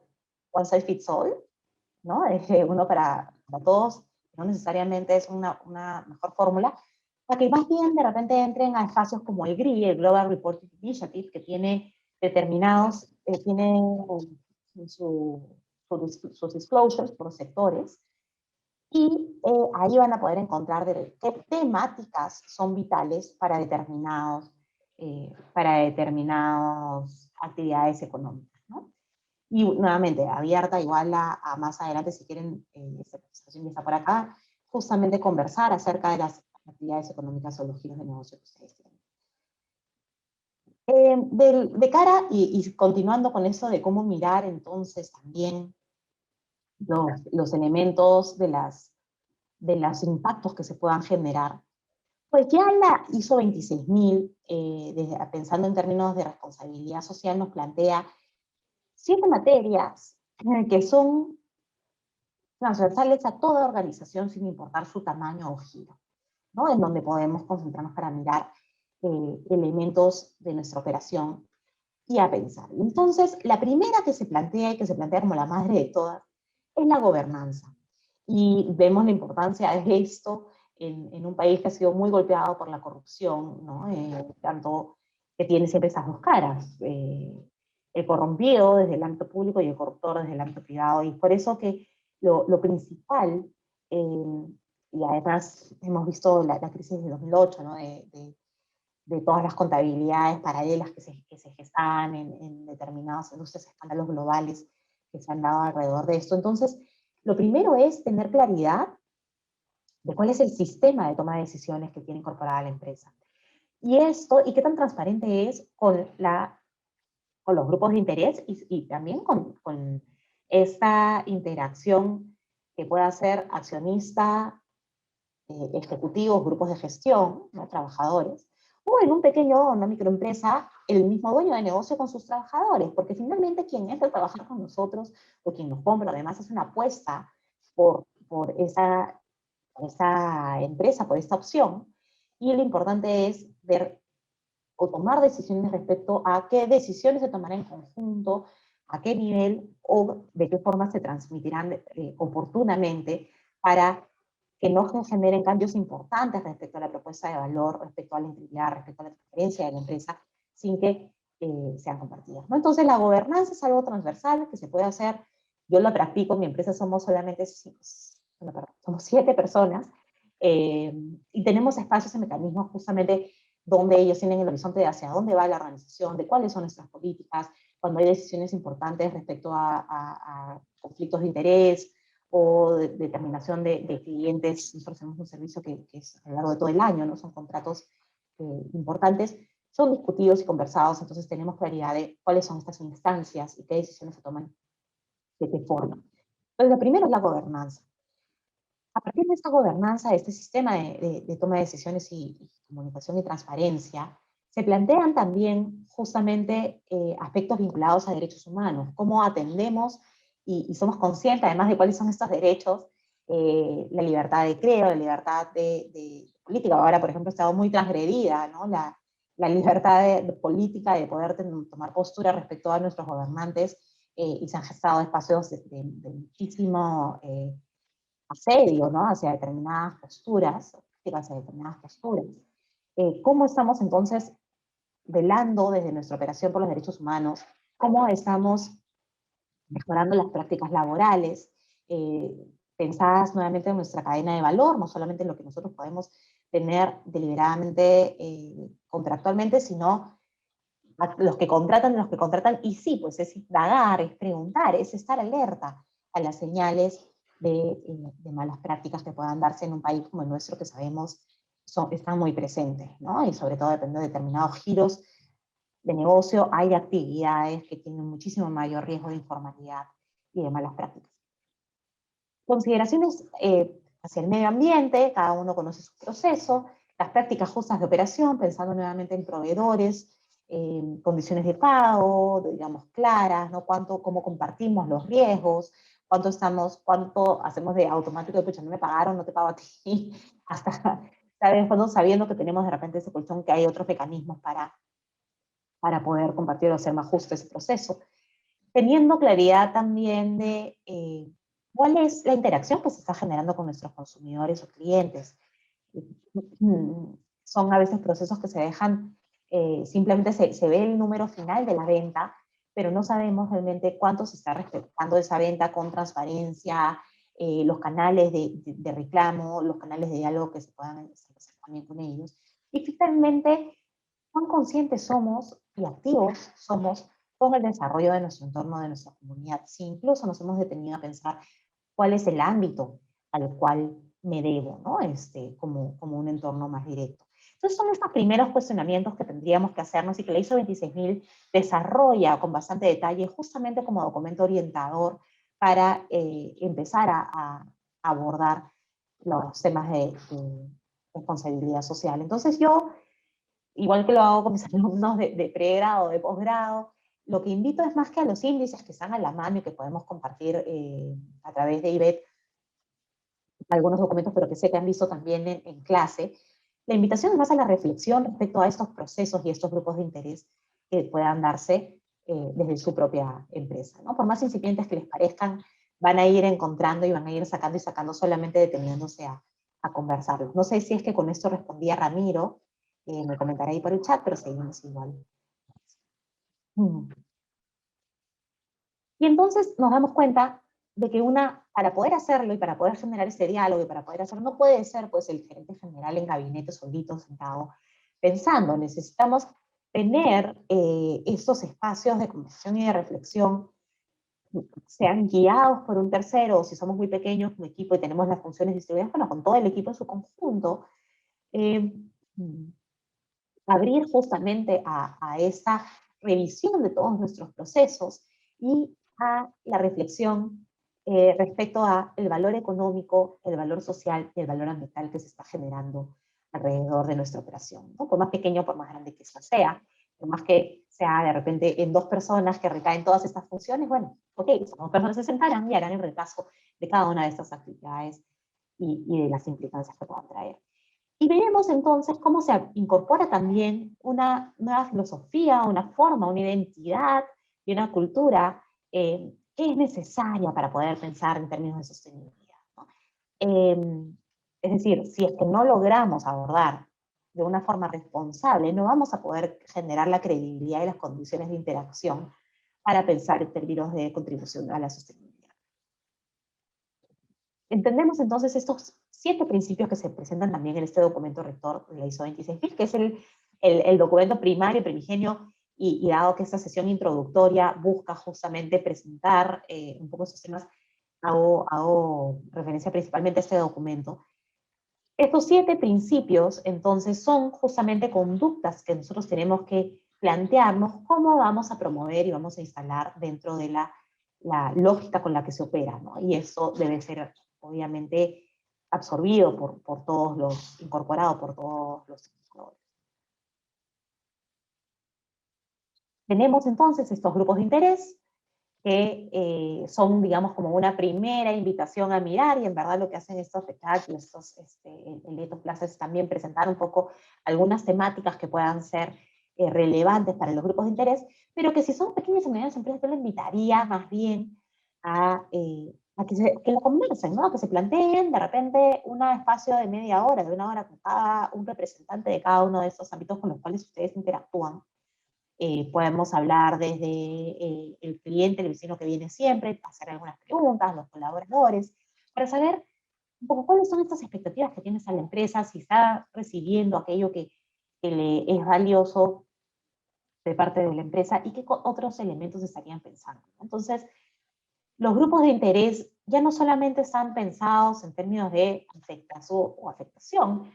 one size fits all, ¿no? Uno para todos, no necesariamente es una mejor fórmula, para que más bien de repente entren a espacios como el GRI, el Global Reporting Initiative, que tiene determinados, tiene sus disclosures por sectores, y ahí van a poder encontrar qué temáticas son vitales para determinadas actividades económicas, ¿no? Y nuevamente, abierta igual a más adelante, si quieren, esta presentación ya está por acá, justamente conversar acerca de las actividades económicas o los giros de negocio que ustedes tienen. De cara, y continuando con eso de cómo mirar entonces también los elementos de los impactos que se puedan generar, Pues ya la ISO 26000, pensando en términos de responsabilidad social, nos plantea 7 materias que son transversales a toda organización sin importar su tamaño o giro, ¿no? En donde podemos concentrarnos para mirar elementos de nuestra operación y a pensar. Entonces, la primera que se plantea y que se plantea como la madre de todas es la gobernanza. Y vemos la importancia de esto en un país que ha sido muy golpeado por la corrupción, ¿no? Tanto que tiene siempre esas dos caras, el corrompido desde el ámbito público y el corruptor desde el ámbito privado. Y por eso que lo principal, y además hemos visto la crisis de 2008, ¿no? De todas las contabilidades paralelas que se gestan en determinadas industrias, escándalos globales que se han dado alrededor de esto. Entonces, lo primero es tener claridad de cuál es el sistema de toma de decisiones que tiene incorporada la empresa. Y esto, y qué tan transparente es con los grupos de interés y también con esta interacción que pueda ser accionista, ejecutivos, grupos de gestión, ¿no? Trabajadores, o en un pequeño o una microempresa, el mismo dueño de negocio con sus trabajadores, porque finalmente quien entra a trabajar con nosotros o quien nos compra, además hace una apuesta por esa empresa, por esta opción, y lo importante es ver o tomar decisiones respecto a qué decisiones se tomarán en conjunto, a qué nivel o de qué forma se transmitirán oportunamente para que no se generen cambios importantes respecto a la propuesta de valor, respecto a la integridad, respecto a la transparencia de la empresa, sin que sean compartidas, ¿no? Entonces la gobernanza es algo transversal que se puede hacer. Yo lo practico, en mi empresa somos solamente somos 7 personas, y tenemos espacios y mecanismos justamente donde ellos tienen el horizonte de hacia dónde va la organización, de cuáles son nuestras políticas, cuando hay decisiones importantes respecto a conflictos de interés o de determinación de clientes. Nosotros tenemos un servicio que es a lo largo de todo el año, ¿no? Son contratos importantes, son discutidos y conversados, entonces tenemos claridad de cuáles son estas instancias y qué decisiones se toman de qué forma. Entonces, lo primero es la gobernanza. A partir de esta gobernanza, de este sistema de toma de decisiones y comunicación y transparencia, se plantean también justamente aspectos vinculados a derechos humanos, cómo atendemos y somos conscientes además de cuáles son estos derechos, la libertad de credo, la libertad de política. Ahora, por ejemplo, ha estado muy transgredida, ¿no? La libertad de política de poder tomar postura respecto a nuestros gobernantes, y se han gestado espacios de muchísimo asedio, ¿no? Hacia determinadas posturas, hacia determinadas posturas. ¿Cómo estamos entonces velando desde nuestra operación por los derechos humanos? ¿Cómo estamos mejorando las prácticas laborales, pensadas nuevamente en nuestra cadena de valor, no solamente en lo que nosotros podemos tener deliberadamente, contractualmente, sino a los que contratan, y sí, pues es indagar, es preguntar, es estar alerta a las señales de malas prácticas que puedan darse en un país como el nuestro, que sabemos están muy presentes, ¿no? Y sobre todo depende de determinados giros de negocio, hay actividades que tienen muchísimo mayor riesgo de informalidad y de malas prácticas. Consideraciones hacia el medio ambiente, cada uno conoce su proceso, las prácticas justas de operación, pensando nuevamente en proveedores, condiciones de pago, digamos, claras, ¿no? Cómo compartimos los riesgos, cuánto hacemos de automático de, pucha, no me pagaron, no te pago a ti, hasta, ¿sabes? Cuando sabiendo que tenemos de repente ese colchón, que hay otros mecanismos para poder compartir o hacer más justo ese proceso. Teniendo claridad también de cuál es la interacción que se está generando con nuestros consumidores o clientes. Son a veces procesos que se dejan, simplemente se ve el número final de la venta, pero no sabemos realmente cuánto se está respetando esa venta con transparencia, los canales de reclamo, los canales de diálogo que se puedan establecer también con ellos. Y finalmente, cuán conscientes somos y activos somos con el desarrollo de nuestro entorno, de nuestra comunidad. Si incluso nos hemos detenido a pensar cuál es el ámbito al cual me debo, ¿no? Como un entorno más directo. Entonces son estos primeros cuestionamientos que tendríamos que hacernos y que la ISO 26000 desarrolla con bastante detalle justamente como documento orientador para empezar a abordar los temas responsabilidad social. Entonces yo, igual que lo hago con mis alumnos de pregrado, de posgrado, lo que invito es más que a los índices que están a la mano y que podemos compartir a través de IBET algunos documentos, pero que sé que han visto también en clase. La invitación es más a la reflexión respecto a estos procesos y estos grupos de interés que puedan darse desde su propia empresa, ¿no? Por más incipientes que les parezcan, van a ir encontrando y van a ir sacando y sacando solamente deteniéndose a conversarlos. No sé si es que con esto respondía Ramiro, me comentará ahí por el chat, pero seguimos igual. Y entonces nos damos cuenta de que para poder hacerlo y para poder generar ese diálogo y para poder hacerlo, no puede ser pues el gerente general en gabinete solito, sentado, pensando. Necesitamos tener estos espacios de conversación y de reflexión, sean guiados por un tercero, o si somos muy pequeños, un equipo y tenemos las funciones distribuidas, bueno, con todo el equipo en su conjunto, eh, abrir justamente a esa revisión de todos nuestros procesos y a la reflexión respecto a el valor económico, el valor social y el valor ambiental que se está generando alrededor de nuestra operación, ¿no? Por más pequeño o por más grande que eso sea, por más que sea de repente en 2 personas que recaen todas estas funciones, bueno, ok, esas 2 personas se sentarán y harán el repaso de cada una de estas actividades y de las implicancias que puedan traer. Y veremos entonces cómo se incorpora también una nueva filosofía, una forma, una identidad y una cultura que es necesaria para poder pensar en términos de sostenibilidad, ¿no? Es decir, si es que no logramos abordar de una forma responsable, no vamos a poder generar la credibilidad y las condiciones de interacción para pensar en términos de contribución a la sostenibilidad. Entendemos entonces estos 7 principios que se presentan también en este documento rector de la ISO 26000, que es el documento primario y primigenio, y dado que esta sesión introductoria busca justamente presentar un poco esos temas, hago referencia principalmente a este documento. Estos 7 principios, entonces, son justamente conductas que nosotros tenemos que plantearnos cómo vamos a promover y vamos a instalar dentro de la lógica con la que se opera, ¿no? Y eso debe ser, obviamente, absorbido por todos los, incorporado por todos los trabajadores. Tenemos entonces estos grupos de interés, que son, digamos, como una primera invitación a mirar, y en verdad lo que hacen estos RECAC y estos clases es también presentar un poco algunas temáticas que puedan ser relevantes para los grupos de interés, pero que si son pequeñas y medianas empresas, yo les invitaría más bien a que lo conversen, ¿no? Que se planteen de repente un espacio de media hora, de 1 hora con un representante de cada uno de estos ámbitos con los cuales ustedes interactúan. Podemos hablar desde el cliente, el vecino que viene siempre, hacer algunas preguntas, los colaboradores, para saber un poco cuáles son estas expectativas que tienes a la empresa, si está recibiendo aquello que le es valioso de parte de la empresa y qué otros elementos estarían pensando. Entonces, los grupos de interés ya no solamente están pensados en términos de afectación,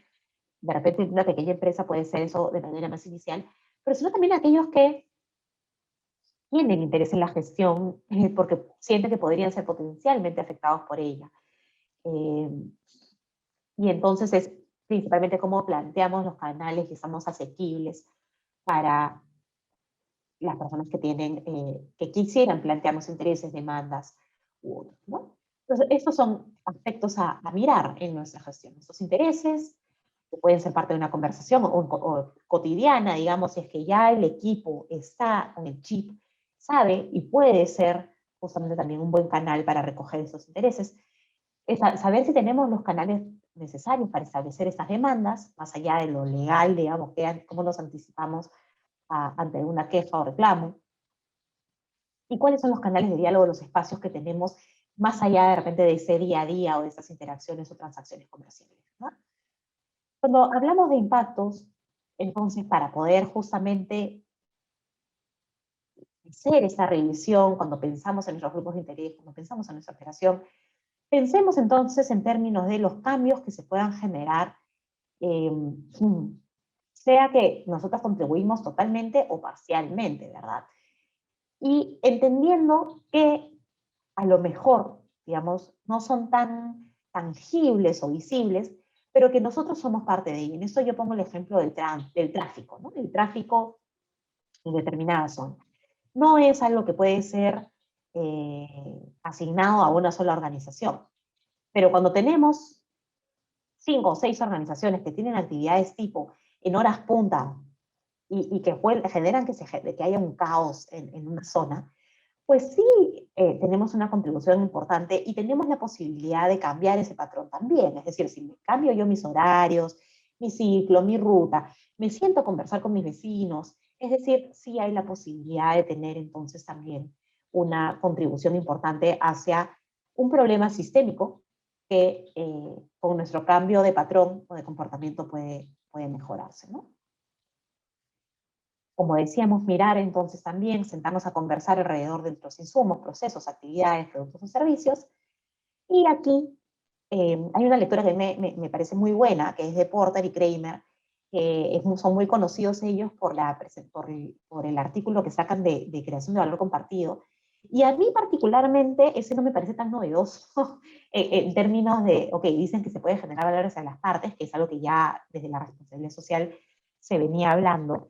de repente en una pequeña empresa puede ser eso de manera más inicial, pero sino también aquellos que tienen interés en la gestión porque sienten que podrían ser potencialmente afectados por ella. Y entonces es principalmente cómo planteamos los canales que estamos asequibles para las personas que tienen, que quisieran plantearnos intereses, demandas u otros, ¿no? Entonces, estos son aspectos a mirar en nuestra gestión. Estos intereses, que pueden ser parte de una conversación o cotidiana, digamos, si es que ya el equipo está con el chip, sabe y puede ser justamente también un buen canal para recoger esos intereses. Es saber si tenemos los canales necesarios para establecer estas demandas, más allá de lo legal, digamos, cómo nos anticipamos ante una queja o reclamo, y cuáles son los canales de diálogo, los espacios que tenemos más allá de repente de ese día a día o de esas interacciones o transacciones comerciales, ¿no? Cuando hablamos de impactos, entonces para poder justamente hacer esa revisión, cuando pensamos en nuestros grupos de interés, cuando pensamos en nuestra operación, pensemos entonces en términos de los cambios que se puedan generar, sea que nosotros contribuimos totalmente o parcialmente, ¿verdad? Y entendiendo que a lo mejor, digamos, no son tan tangibles o visibles, pero que nosotros somos parte de ella. En esto yo pongo el ejemplo del tráfico, ¿no? El tráfico en determinada zona. No es algo que puede ser asignado a una sola organización, pero cuando tenemos 5 o 6 organizaciones que tienen actividades tipo en horas punta y que generan que haya un caos en una zona, pues sí tenemos una contribución importante y tenemos la posibilidad de cambiar ese patrón también. Es decir, si cambio yo mis horarios, mi ciclo, mi ruta, me siento a conversar con mis vecinos, es decir, sí hay la posibilidad de tener entonces también una contribución importante hacia un problema sistémico que con nuestro cambio de patrón o de comportamiento puede mejorarse, ¿no? Como decíamos, mirar entonces también, sentarnos a conversar alrededor de nuestros insumos, procesos, actividades, productos o servicios. Y aquí hay una lectura que me parece muy buena, que es de Porter y Kramer, que son muy conocidos ellos por el artículo que sacan de creación de valor compartido. Y a mí particularmente ese no me parece tan novedoso en términos de, ok, dicen que se puede generar valores a las partes, que es algo que ya desde la responsabilidad social se venía hablando,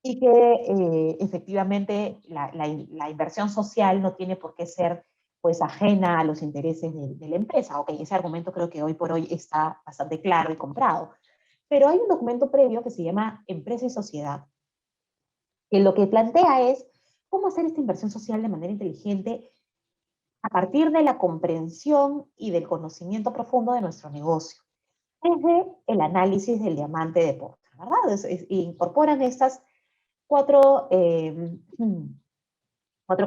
y que efectivamente la inversión social no tiene por qué ser pues ajena a los intereses de la empresa. Ok, ese argumento creo que hoy por hoy está bastante claro y comprado. Pero hay un documento previo que se llama Empresa y Sociedad, que lo que plantea es cómo hacer esta inversión social de manera inteligente a partir de la comprensión y del conocimiento profundo de nuestro negocio, desde el análisis del diamante de Porter, ¿verdad? Incorporan estas 4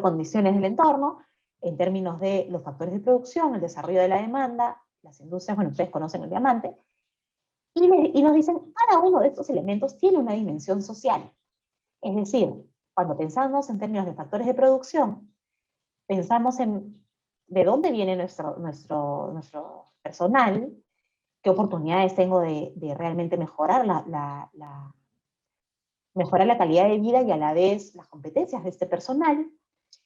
condiciones del entorno en términos de los factores de producción, el desarrollo de la demanda, las industrias, bueno, ustedes conocen el diamante, y nos dicen, cada uno de estos elementos tiene una dimensión social. Es decir, cuando pensamos en términos de factores de producción, pensamos en de dónde viene nuestro personal, qué oportunidades tengo de realmente mejorar mejorar la calidad de vida y a la vez las competencias de este personal,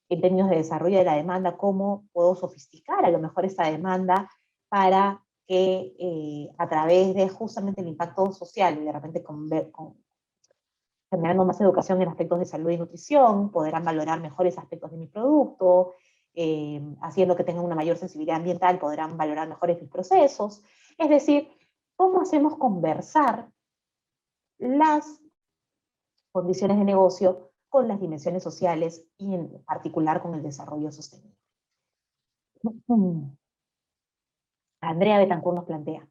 en términos de desarrollo de la demanda, cómo puedo sofisticar a lo mejor esta demanda para que a través de justamente el impacto social y de repente generando más educación en aspectos de salud y nutrición, podrán valorar mejores aspectos de mi producto, haciendo que tengan una mayor sensibilidad ambiental, podrán valorar mejores mis procesos. Es decir, cómo hacemos conversar las condiciones de negocio con las dimensiones sociales y en particular con el desarrollo sostenible. Andrea Betancourt nos plantea,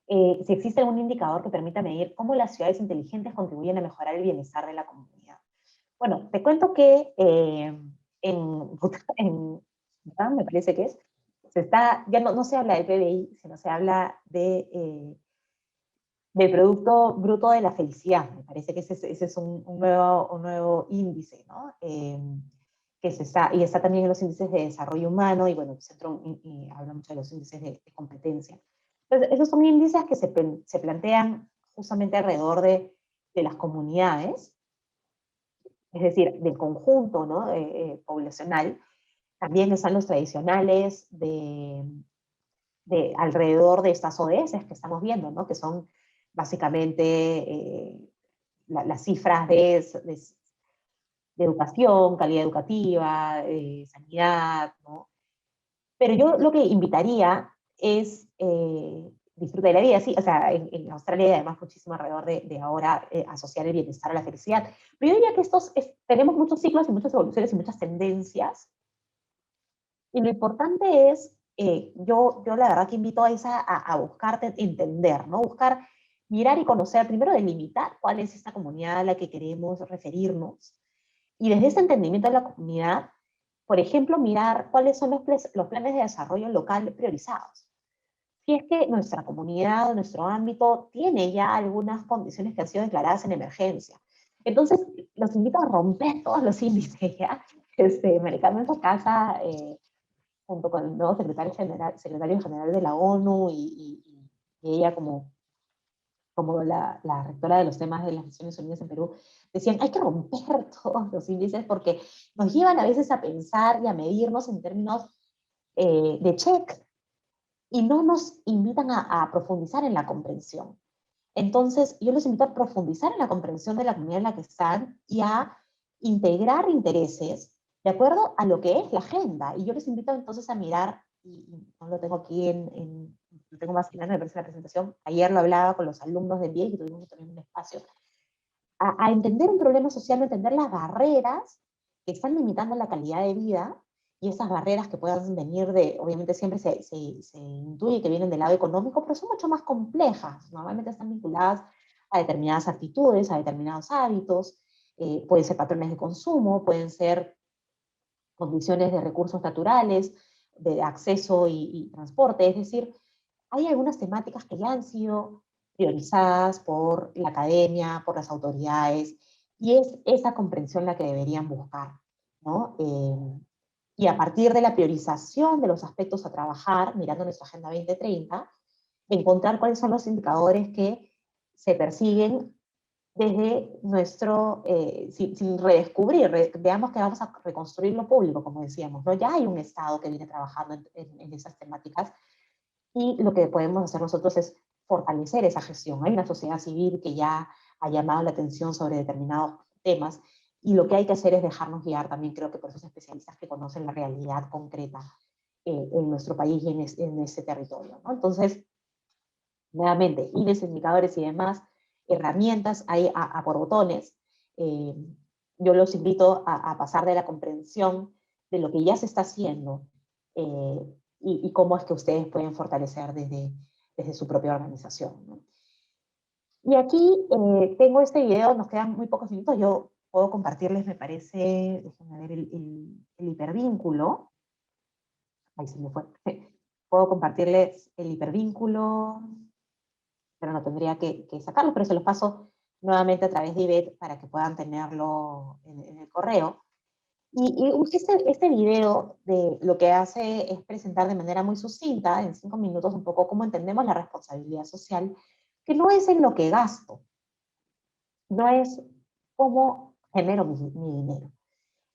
si existe algún indicador que permita medir cómo las ciudades inteligentes contribuyen a mejorar el bienestar de la comunidad. Bueno, te cuento que en Bután, me parece que es, ya no se habla del PBI, sino se habla del Producto Bruto de la Felicidad. Me parece que ese es un nuevo índice, ¿no? Y está también en los índices de desarrollo humano, y bueno, el centro habla mucho de los índices de competencia. Entonces, esos son índices que se plantean justamente alrededor de las comunidades, es decir, del conjunto, ¿no? Poblacional. También están los tradicionales alrededor de estas ODS que estamos viendo, ¿no? Que son básicamente las cifras de educación, calidad educativa, sanidad, ¿no? Pero yo lo que invitaría es disfrutar de la vida, sí, o sea, en Australia hay además muchísimo alrededor de ahora asociar el bienestar a la felicidad. Pero yo diría que tenemos muchos ciclos y muchas evoluciones y muchas tendencias, y lo importante es, yo la verdad que invito a buscarte, entender, ¿no? Buscar, mirar y conocer, primero delimitar cuál es esta comunidad a la que queremos referirnos, y desde ese entendimiento de la comunidad, por ejemplo, mirar cuáles son los planes de desarrollo local priorizados. Si es que nuestra comunidad, nuestro ámbito, tiene ya algunas condiciones que han sido declaradas en emergencia. Entonces, los invito a romper todos los índices, ¿ya? Maricando en su casa, junto con el nuevo secretario general de la ONU y ella como la rectora de los temas de las Naciones Unidas en Perú, decían, hay que romper todos los índices porque nos llevan a veces a pensar y a medirnos en términos de check. y no nos invitan a profundizar en la comprensión. Entonces, yo los invito a profundizar en la comprensión de la comunidad en la que están y a integrar intereses de acuerdo a lo que es la agenda. Y yo les invito entonces a mirar, y no lo tengo aquí lo tengo más claro, me parece la presentación, ayer lo hablaba con los alumnos de MBA, que tuvimos también un espacio, a entender un problema social, a entender las barreras que están limitando la calidad de vida, y esas barreras que puedan venir de, obviamente siempre se intuye que vienen del lado económico, pero son mucho más complejas. Normalmente están vinculadas a determinadas actitudes, a determinados hábitos, pueden ser patrones de consumo, pueden ser condiciones de recursos naturales, de acceso y transporte. Es decir, hay algunas temáticas que ya han sido priorizadas por la academia, por las autoridades, y es esa comprensión la que deberían buscar, ¿no? Y a partir de la priorización de los aspectos a trabajar, mirando nuestra Agenda 2030, encontrar cuáles son los indicadores que se persiguen desde nuestro, sin redescubrir, veamos que vamos a reconstruir lo público, como decíamos, ¿no? Ya hay un Estado que viene trabajando en esas temáticas, y lo que podemos hacer nosotros es fortalecer esa gestión. Hay una sociedad civil que ya ha llamado la atención sobre determinados temas, y lo que hay que hacer es dejarnos guiar también, creo que por esos especialistas que conocen la realidad concreta en nuestro país y en ese territorio, ¿no? Entonces, nuevamente, índices, indicadores y demás, herramientas hay a por botones. Eh, yo los invito a pasar de la comprensión de lo que ya se está haciendo, y cómo es que ustedes pueden fortalecer desde su propia organización, ¿no? Y aquí tengo este video, nos quedan muy pocos minutos, yo puedo compartirles, me parece, déjenme ver el hipervínculo, ahí se me fue, puedo compartirles el hipervínculo, pero no tendría que sacarlo, pero se los paso nuevamente a través de IBET para que puedan tenerlo en el correo. Y este video lo que hace es presentar de manera muy sucinta, en 5 minutos, un poco cómo entendemos la responsabilidad social, que no es en lo que gasto, no es cómo genero mi dinero.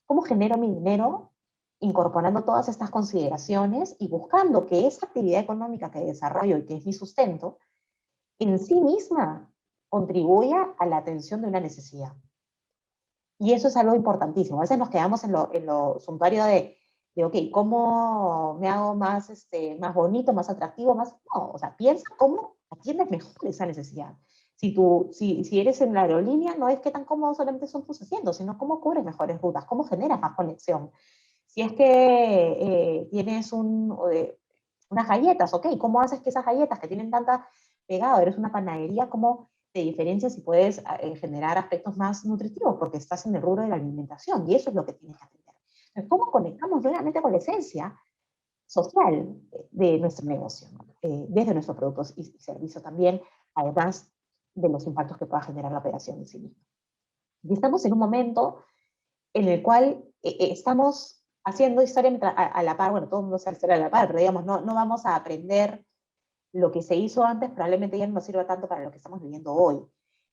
¿Cómo genero mi dinero? Incorporando todas estas consideraciones y buscando que esa actividad económica que desarrollo y que es mi sustento, en sí misma contribuya a la atención de una necesidad. Y eso es algo importantísimo. A veces nos quedamos en lo suntuario ok, ¿cómo me hago más, más bonito, más atractivo? No, o sea, piensa cómo atiendes mejor esa necesidad. Si eres en la aerolínea, no es que tan cómodo solamente son tus asientos, sino cómo cubres mejores rutas, cómo generas más conexión. Si es que tienes unas galletas, ok, ¿cómo haces que esas galletas que tienen tanta pegado, eres una panadería, cómo te diferencias y puedes generar aspectos más nutritivos porque estás en el rubro de la alimentación, y eso es lo que tienes que atender? Entonces, ¿cómo conectamos realmente con la esencia social de nuestro negocio, ¿no? Desde nuestros productos y servicios también, además de los impactos que pueda generar la operación en sí misma? Y estamos en un momento en el cual estamos haciendo historia a la par, bueno, todo el mundo hace historia a la par, pero digamos, no vamos a aprender lo que se hizo antes, probablemente ya no nos sirva tanto para lo que estamos viviendo hoy,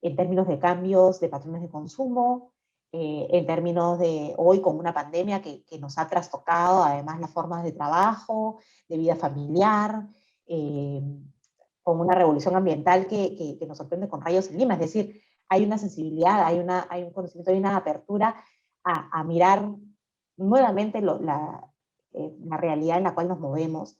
en términos de cambios de patrones de consumo, en términos de hoy con una pandemia que nos ha trastocado además las formas de trabajo, de vida familiar, eh, con una revolución ambiental que nos sorprende con rayos en Lima. Es decir, hay una sensibilidad, hay un conocimiento, hay una apertura a mirar nuevamente la realidad en la cual nos movemos,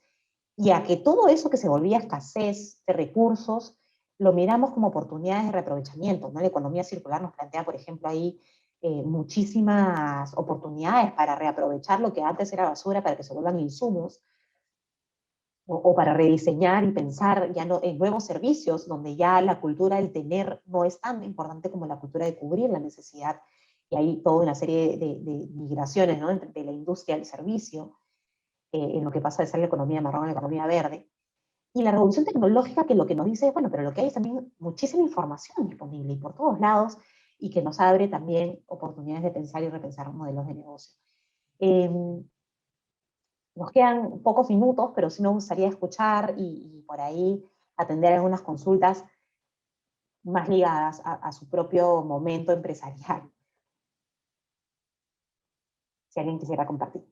y a que todo eso que se volvía escasez de recursos, lo miramos como oportunidades de reaprovechamiento, ¿no? La economía circular nos plantea, por ejemplo, ahí muchísimas oportunidades para reaprovechar lo que antes era basura para que se vuelvan insumos, o para rediseñar y pensar ya no, en nuevos servicios, donde ya la cultura del tener no es tan importante como la cultura de cubrir la necesidad, y hay toda una serie de migraciones, ¿no? De la industria al servicio, en lo que pasa de ser la economía marrón a la economía verde. Y la revolución tecnológica, que lo que nos dice es, bueno, pero lo que hay es también muchísima información disponible y por todos lados, y que nos abre también oportunidades de pensar y repensar modelos de negocio. Nos quedan pocos minutos, pero sí nos gustaría escuchar y por ahí atender algunas consultas más ligadas a su propio momento empresarial. Si alguien quisiera compartir.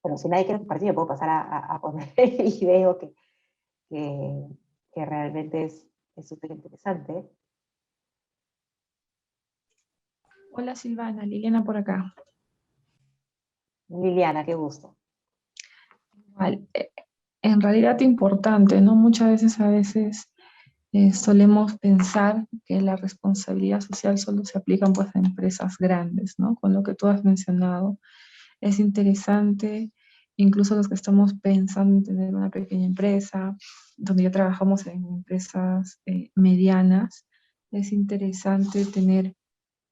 Bueno, si nadie quiere compartir, yo puedo pasar a poner el video que realmente es súper interesante. Hola Silvana, Liliana por acá. Liliana, qué gusto. Igual, en realidad importante, ¿no? Muchas veces solemos pensar que la responsabilidad social solo se aplica pues, a empresas grandes, ¿no? Con lo que tú has mencionado. Es interesante, incluso los que estamos pensando en tener una pequeña empresa, donde ya trabajamos en empresas medianas, es interesante tener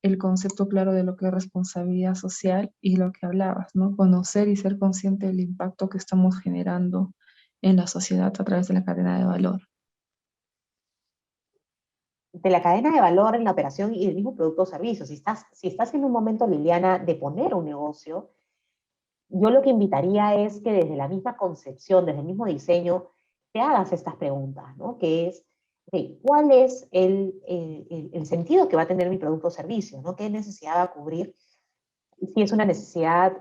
el concepto claro de lo que es responsabilidad social y lo que hablabas, ¿no? Conocer y ser consciente del impacto que estamos generando en la sociedad a través de la cadena de valor. De la cadena de valor en la operación y del mismo producto o servicio. Si estás en un momento, Liliana, de poner un negocio, yo lo que invitaría es que desde la misma concepción, desde el mismo diseño, te hagas estas preguntas, ¿no? Que es, ¿cuál es el sentido que va a tener mi producto o servicio? ¿No? ¿Qué necesidad va a cubrir? Si es una necesidad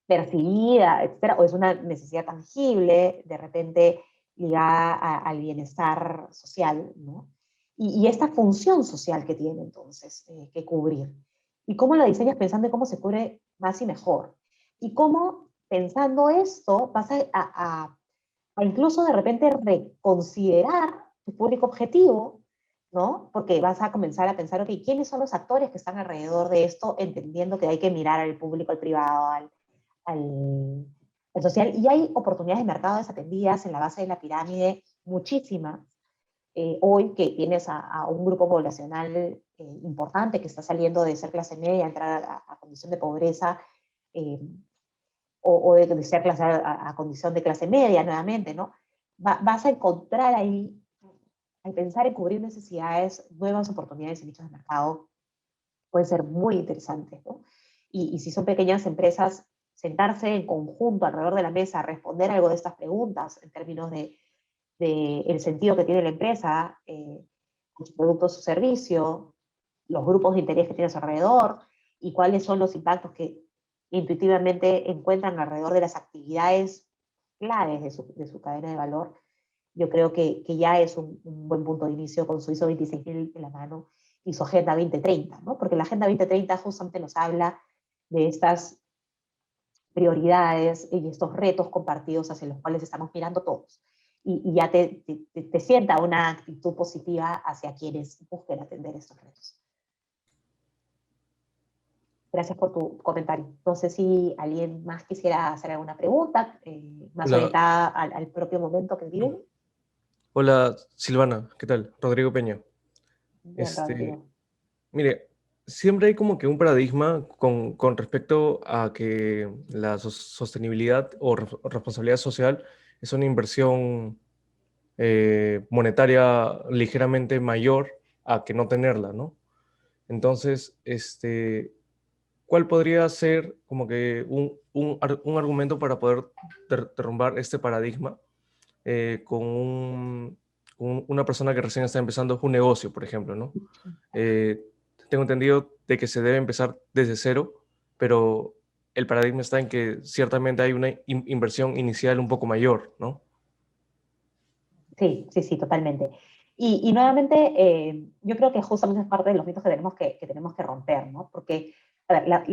percibida, etcétera, o es una necesidad tangible, de repente ligada al bienestar social, ¿no? Y esta función social que tiene entonces que cubrir. Y cómo lo diseñas pensando en cómo se cubre más y mejor. Y cómo pensando esto vas a incluso de repente reconsiderar tu público objetivo, ¿no? Porque vas a comenzar a pensar, ok, ¿quiénes son los actores que están alrededor de esto? Entendiendo que hay que mirar al público, al privado, al social. Y hay oportunidades de mercado desatendidas en la base de la pirámide, muchísimas. Hoy que tienes a un grupo poblacional importante que está saliendo de ser clase media, entrar a condición de pobreza, o de ser clase a condición de clase media nuevamente, ¿no? Vas a encontrar ahí, al pensar en cubrir necesidades, nuevas oportunidades y nichos de mercado, pueden ser muy interesantes, ¿no? Y si son pequeñas empresas, sentarse en conjunto alrededor de la mesa a responder algo de estas preguntas en términos de el sentido que tiene la empresa, sus productos, su servicio, los grupos de interés que tiene a su alrededor y cuáles son los impactos que intuitivamente encuentran alrededor de las actividades claves de su cadena de valor. Yo creo que ya es un buen punto de inicio con su ISO 26000 en la mano y su Agenda 2030, ¿no? Porque la Agenda 2030 justamente nos habla de estas prioridades y estos retos compartidos hacia los cuales estamos mirando todos. Y ya te sienta una actitud positiva hacia quienes busquen atender estos retos. Gracias por tu comentario. No sé si alguien más quisiera hacer alguna pregunta, más Hola, orientada al propio momento que viven. hola Silvana, ¿qué tal? Rodrigo Peña. Bien, Rodrigo. Mire, siempre hay como que un paradigma con respecto a que la sostenibilidad o responsabilidad social es una inversión monetaria ligeramente mayor a que no tenerla, ¿no? Entonces, ¿cuál podría ser como que un argumento para poder derrumbar este paradigma con una persona que recién está empezando un negocio, por ejemplo, ¿no? Tengo entendido de que se debe empezar desde cero, pero el paradigma está en que ciertamente hay una inversión inicial un poco mayor, ¿no? Sí, sí, sí, totalmente. Y nuevamente, yo creo que justamente es parte de los mitos que tenemos que romper, ¿no? Porque a ver,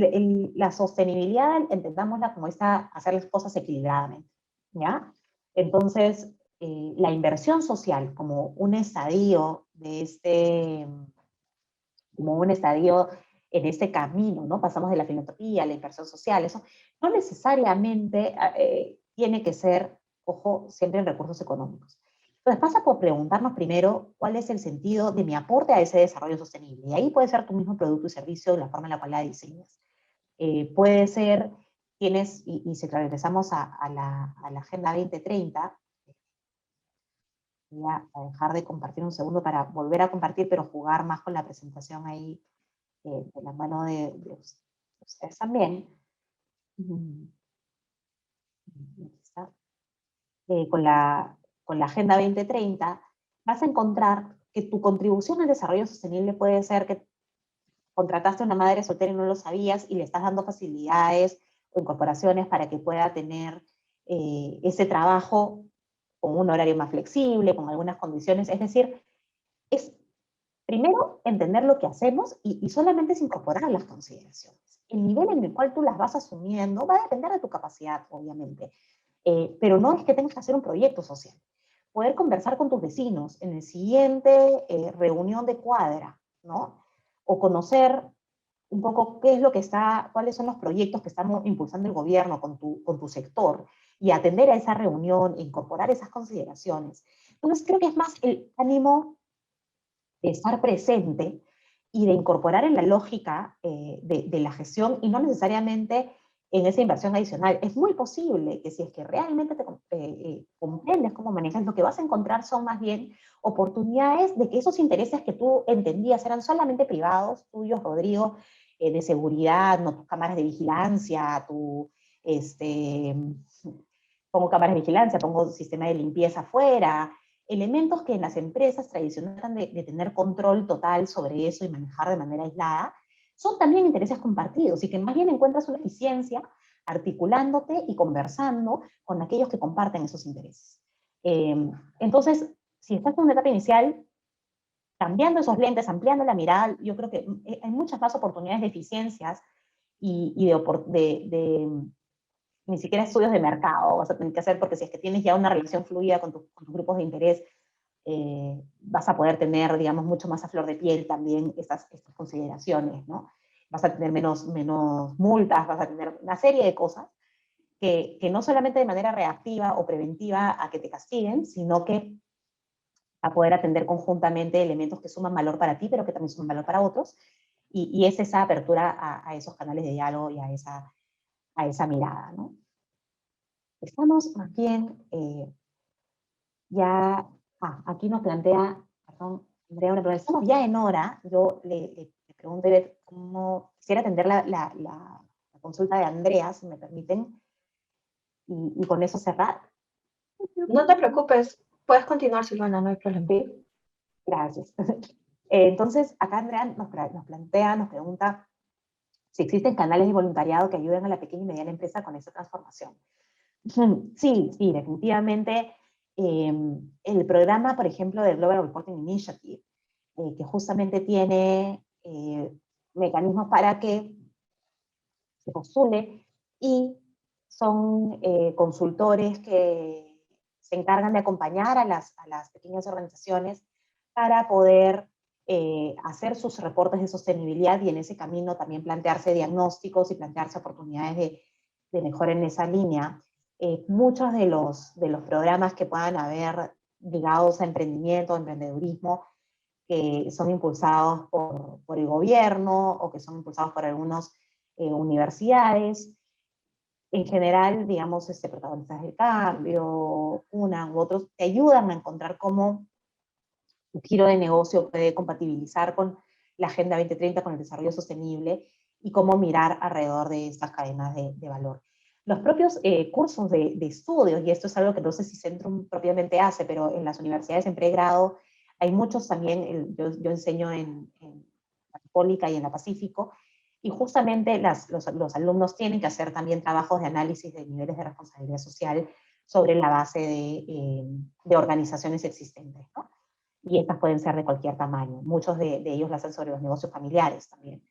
la sostenibilidad, entendámosla como esta, hacer las cosas equilibradamente, ¿ya? Entonces, la inversión social como un estadio como un estadio en este camino, ¿no? Pasamos de la filantropía a la inversión social, eso no necesariamente tiene que ser, ojo, siempre en recursos económicos. Entonces pasa por preguntarnos primero cuál es el sentido de mi aporte a ese desarrollo sostenible. Y ahí puede ser tu mismo producto y servicio, la forma en la cual la diseñas. Puede ser, si regresamos a la Agenda 2030, voy a dejar de compartir un segundo para volver a compartir, pero jugar más con la presentación ahí de la mano de ustedes también. Con la Agenda 2030, vas a encontrar que tu contribución al desarrollo sostenible puede ser que contrataste a una madre soltera y no lo sabías y le estás dando facilidades o incorporaciones para que pueda tener ese trabajo con un horario más flexible, con algunas condiciones. Es decir, es primero entender lo que hacemos y solamente es incorporar las consideraciones. El nivel en el cual tú las vas asumiendo va a depender de tu capacidad, obviamente, pero no es que tengas que hacer un proyecto social. Poder conversar con tus vecinos en el siguiente reunión de cuadra, ¿no? O conocer un poco qué es lo que está, cuáles son los proyectos que estamos impulsando el gobierno con tu sector, y atender a esa reunión, incorporar esas consideraciones. Entonces creo que es más el ánimo de estar presente y de incorporar en la lógica de la gestión, y no necesariamente en esa inversión adicional. Es muy posible que si es que realmente te comprendes cómo manejas, lo que vas a encontrar son más bien oportunidades de que esos intereses que tú entendías eran solamente privados, tuyos, Rodrigo, de seguridad, no tus cámaras de vigilancia, pongo cámaras de vigilancia, pongo sistema de limpieza afuera, elementos que en las empresas tradicionales tratan de tener control total sobre eso y manejar de manera aislada, son también intereses compartidos, y que más bien encuentras una eficiencia articulándote y conversando con aquellos que comparten esos intereses. Entonces, si estás en una etapa inicial, cambiando esos lentes, ampliando la mirada, yo creo que hay muchas más oportunidades de eficiencias y ni siquiera estudios de mercado vas a tener que hacer, porque si es que tienes ya una relación fluida con tus grupos de interés, vas a poder tener, digamos, mucho más a flor de piel también estas consideraciones, ¿no? Vas a tener menos multas, vas a tener una serie de cosas que no solamente de manera reactiva o preventiva a que te castiguen, sino que a poder atender conjuntamente elementos que suman valor para ti, pero que también suman valor para otros, y es esa apertura a esos canales de diálogo y a esa mirada, ¿no? Estamos más bien ya, aquí nos plantea, perdón, Andrea, una pregunta. Estamos ya en hora. Yo le pregunto, cómo quisiera atender la consulta de Andrea, si me permiten, y con eso cerrar. No te preocupes, puedes continuar, Silvana, no hay problema. Sí, gracias. Entonces, acá Andrea nos pregunta si existen canales de voluntariado que ayuden a la pequeña y mediana empresa con esa transformación. Sí, definitivamente. El programa, por ejemplo, del Global Reporting Initiative, que justamente tiene mecanismos para que se postule, y son consultores que se encargan de acompañar a las pequeñas organizaciones para poder hacer sus reportes de sostenibilidad, y en ese camino también plantearse diagnósticos y plantearse oportunidades de mejora en esa línea. Muchos de los programas que puedan haber ligados a emprendimiento, emprendedurismo, que son impulsados por el gobierno o que son impulsados por algunas universidades, en general, digamos, protagonistas del cambio, una u otros, te ayudan a encontrar cómo tu giro de negocio puede compatibilizar con la Agenda 2030, con el desarrollo sostenible, y cómo mirar alrededor de estas cadenas de valor. Los propios cursos de estudios, y esto es algo que no sé si Centrum propiamente hace, pero en las universidades en pregrado hay muchos también. Yo enseño en la Católica y en la Pacífico, y justamente los alumnos tienen que hacer también trabajos de análisis de niveles de responsabilidad social sobre la base de organizaciones existentes, ¿no? Y estas pueden ser de cualquier tamaño. Muchos de ellos lo hacen sobre los negocios familiares también.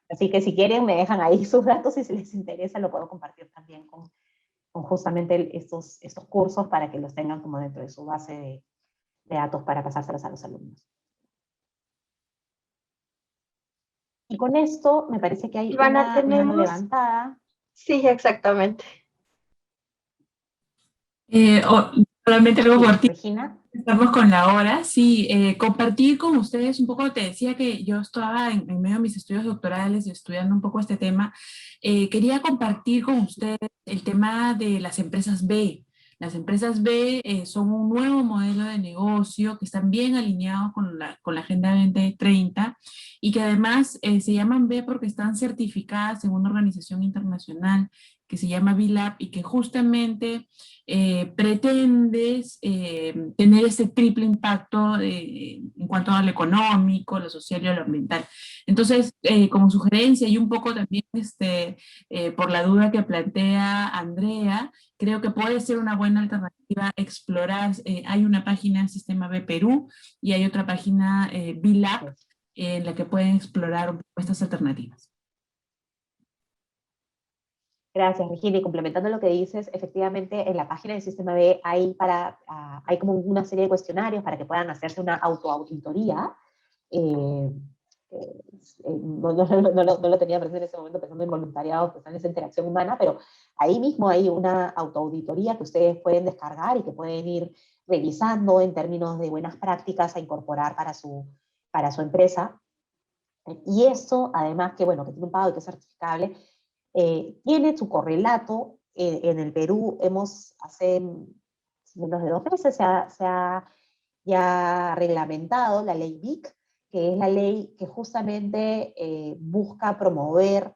Así que si quieren, me dejan ahí sus datos, y si les interesa lo puedo compartir también con justamente estos cursos, para que los tengan como dentro de su base de datos para pasárselos a los alumnos. Y con esto me parece que hay Silvana, una mano levantada. Sí, exactamente. Solamente algo por ti. Regina. Estamos con la hora. Sí, compartir con ustedes un poco. Te decía que yo estaba en medio de mis estudios doctorales y estudiando un poco este tema. Quería compartir con ustedes el tema de las empresas B. Las empresas B son un nuevo modelo de negocio que están bien alineados con la Agenda 2030, y que además se llaman B porque están certificadas en una organización internacional que se llama B-Lab y que justamente pretendes tener ese triple impacto en cuanto a lo económico, lo social y lo ambiental. Entonces, como sugerencia y un poco también por la duda que plantea Andrea, creo que puede ser una buena alternativa explorar. Hay una página Sistema B Perú y hay otra página B-Lab en la que pueden explorar un poco estas alternativas. Gracias, Regina. Y complementando lo que dices, efectivamente en la página del Sistema B hay, hay como una serie de cuestionarios para que puedan hacerse una autoauditoría. No lo tenía presente en ese momento pensando en voluntariado, pensando en esa interacción humana, pero ahí mismo hay una autoauditoría que ustedes pueden descargar y que pueden ir revisando en términos de buenas prácticas a incorporar para su empresa. Y eso, además, que bueno, que tiene un pago y que es certificable, tiene su correlato. En el Perú hace menos de 2 meses se ha ya reglamentado la ley BIC, que es la ley que justamente busca promover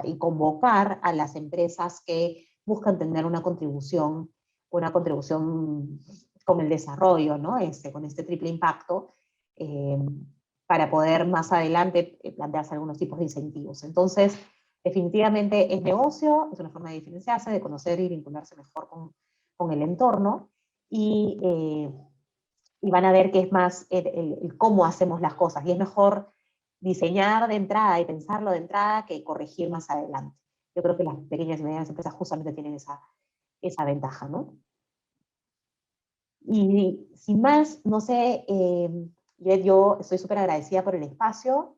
y convocar a las empresas que buscan tener una contribución con el desarrollo, ¿no? Con este triple impacto, para poder más adelante plantearse algunos tipos de incentivos. Entonces, definitivamente es negocio, es una forma de diferenciarse, de conocer y vincularse mejor con el entorno, y van a ver que es más el cómo hacemos las cosas, y es mejor diseñar de entrada y pensarlo de entrada que corregir más adelante. Yo creo que las pequeñas y medianas empresas justamente tienen esa ventaja, ¿no? Y sin más, no sé, yo estoy súper agradecida por el espacio.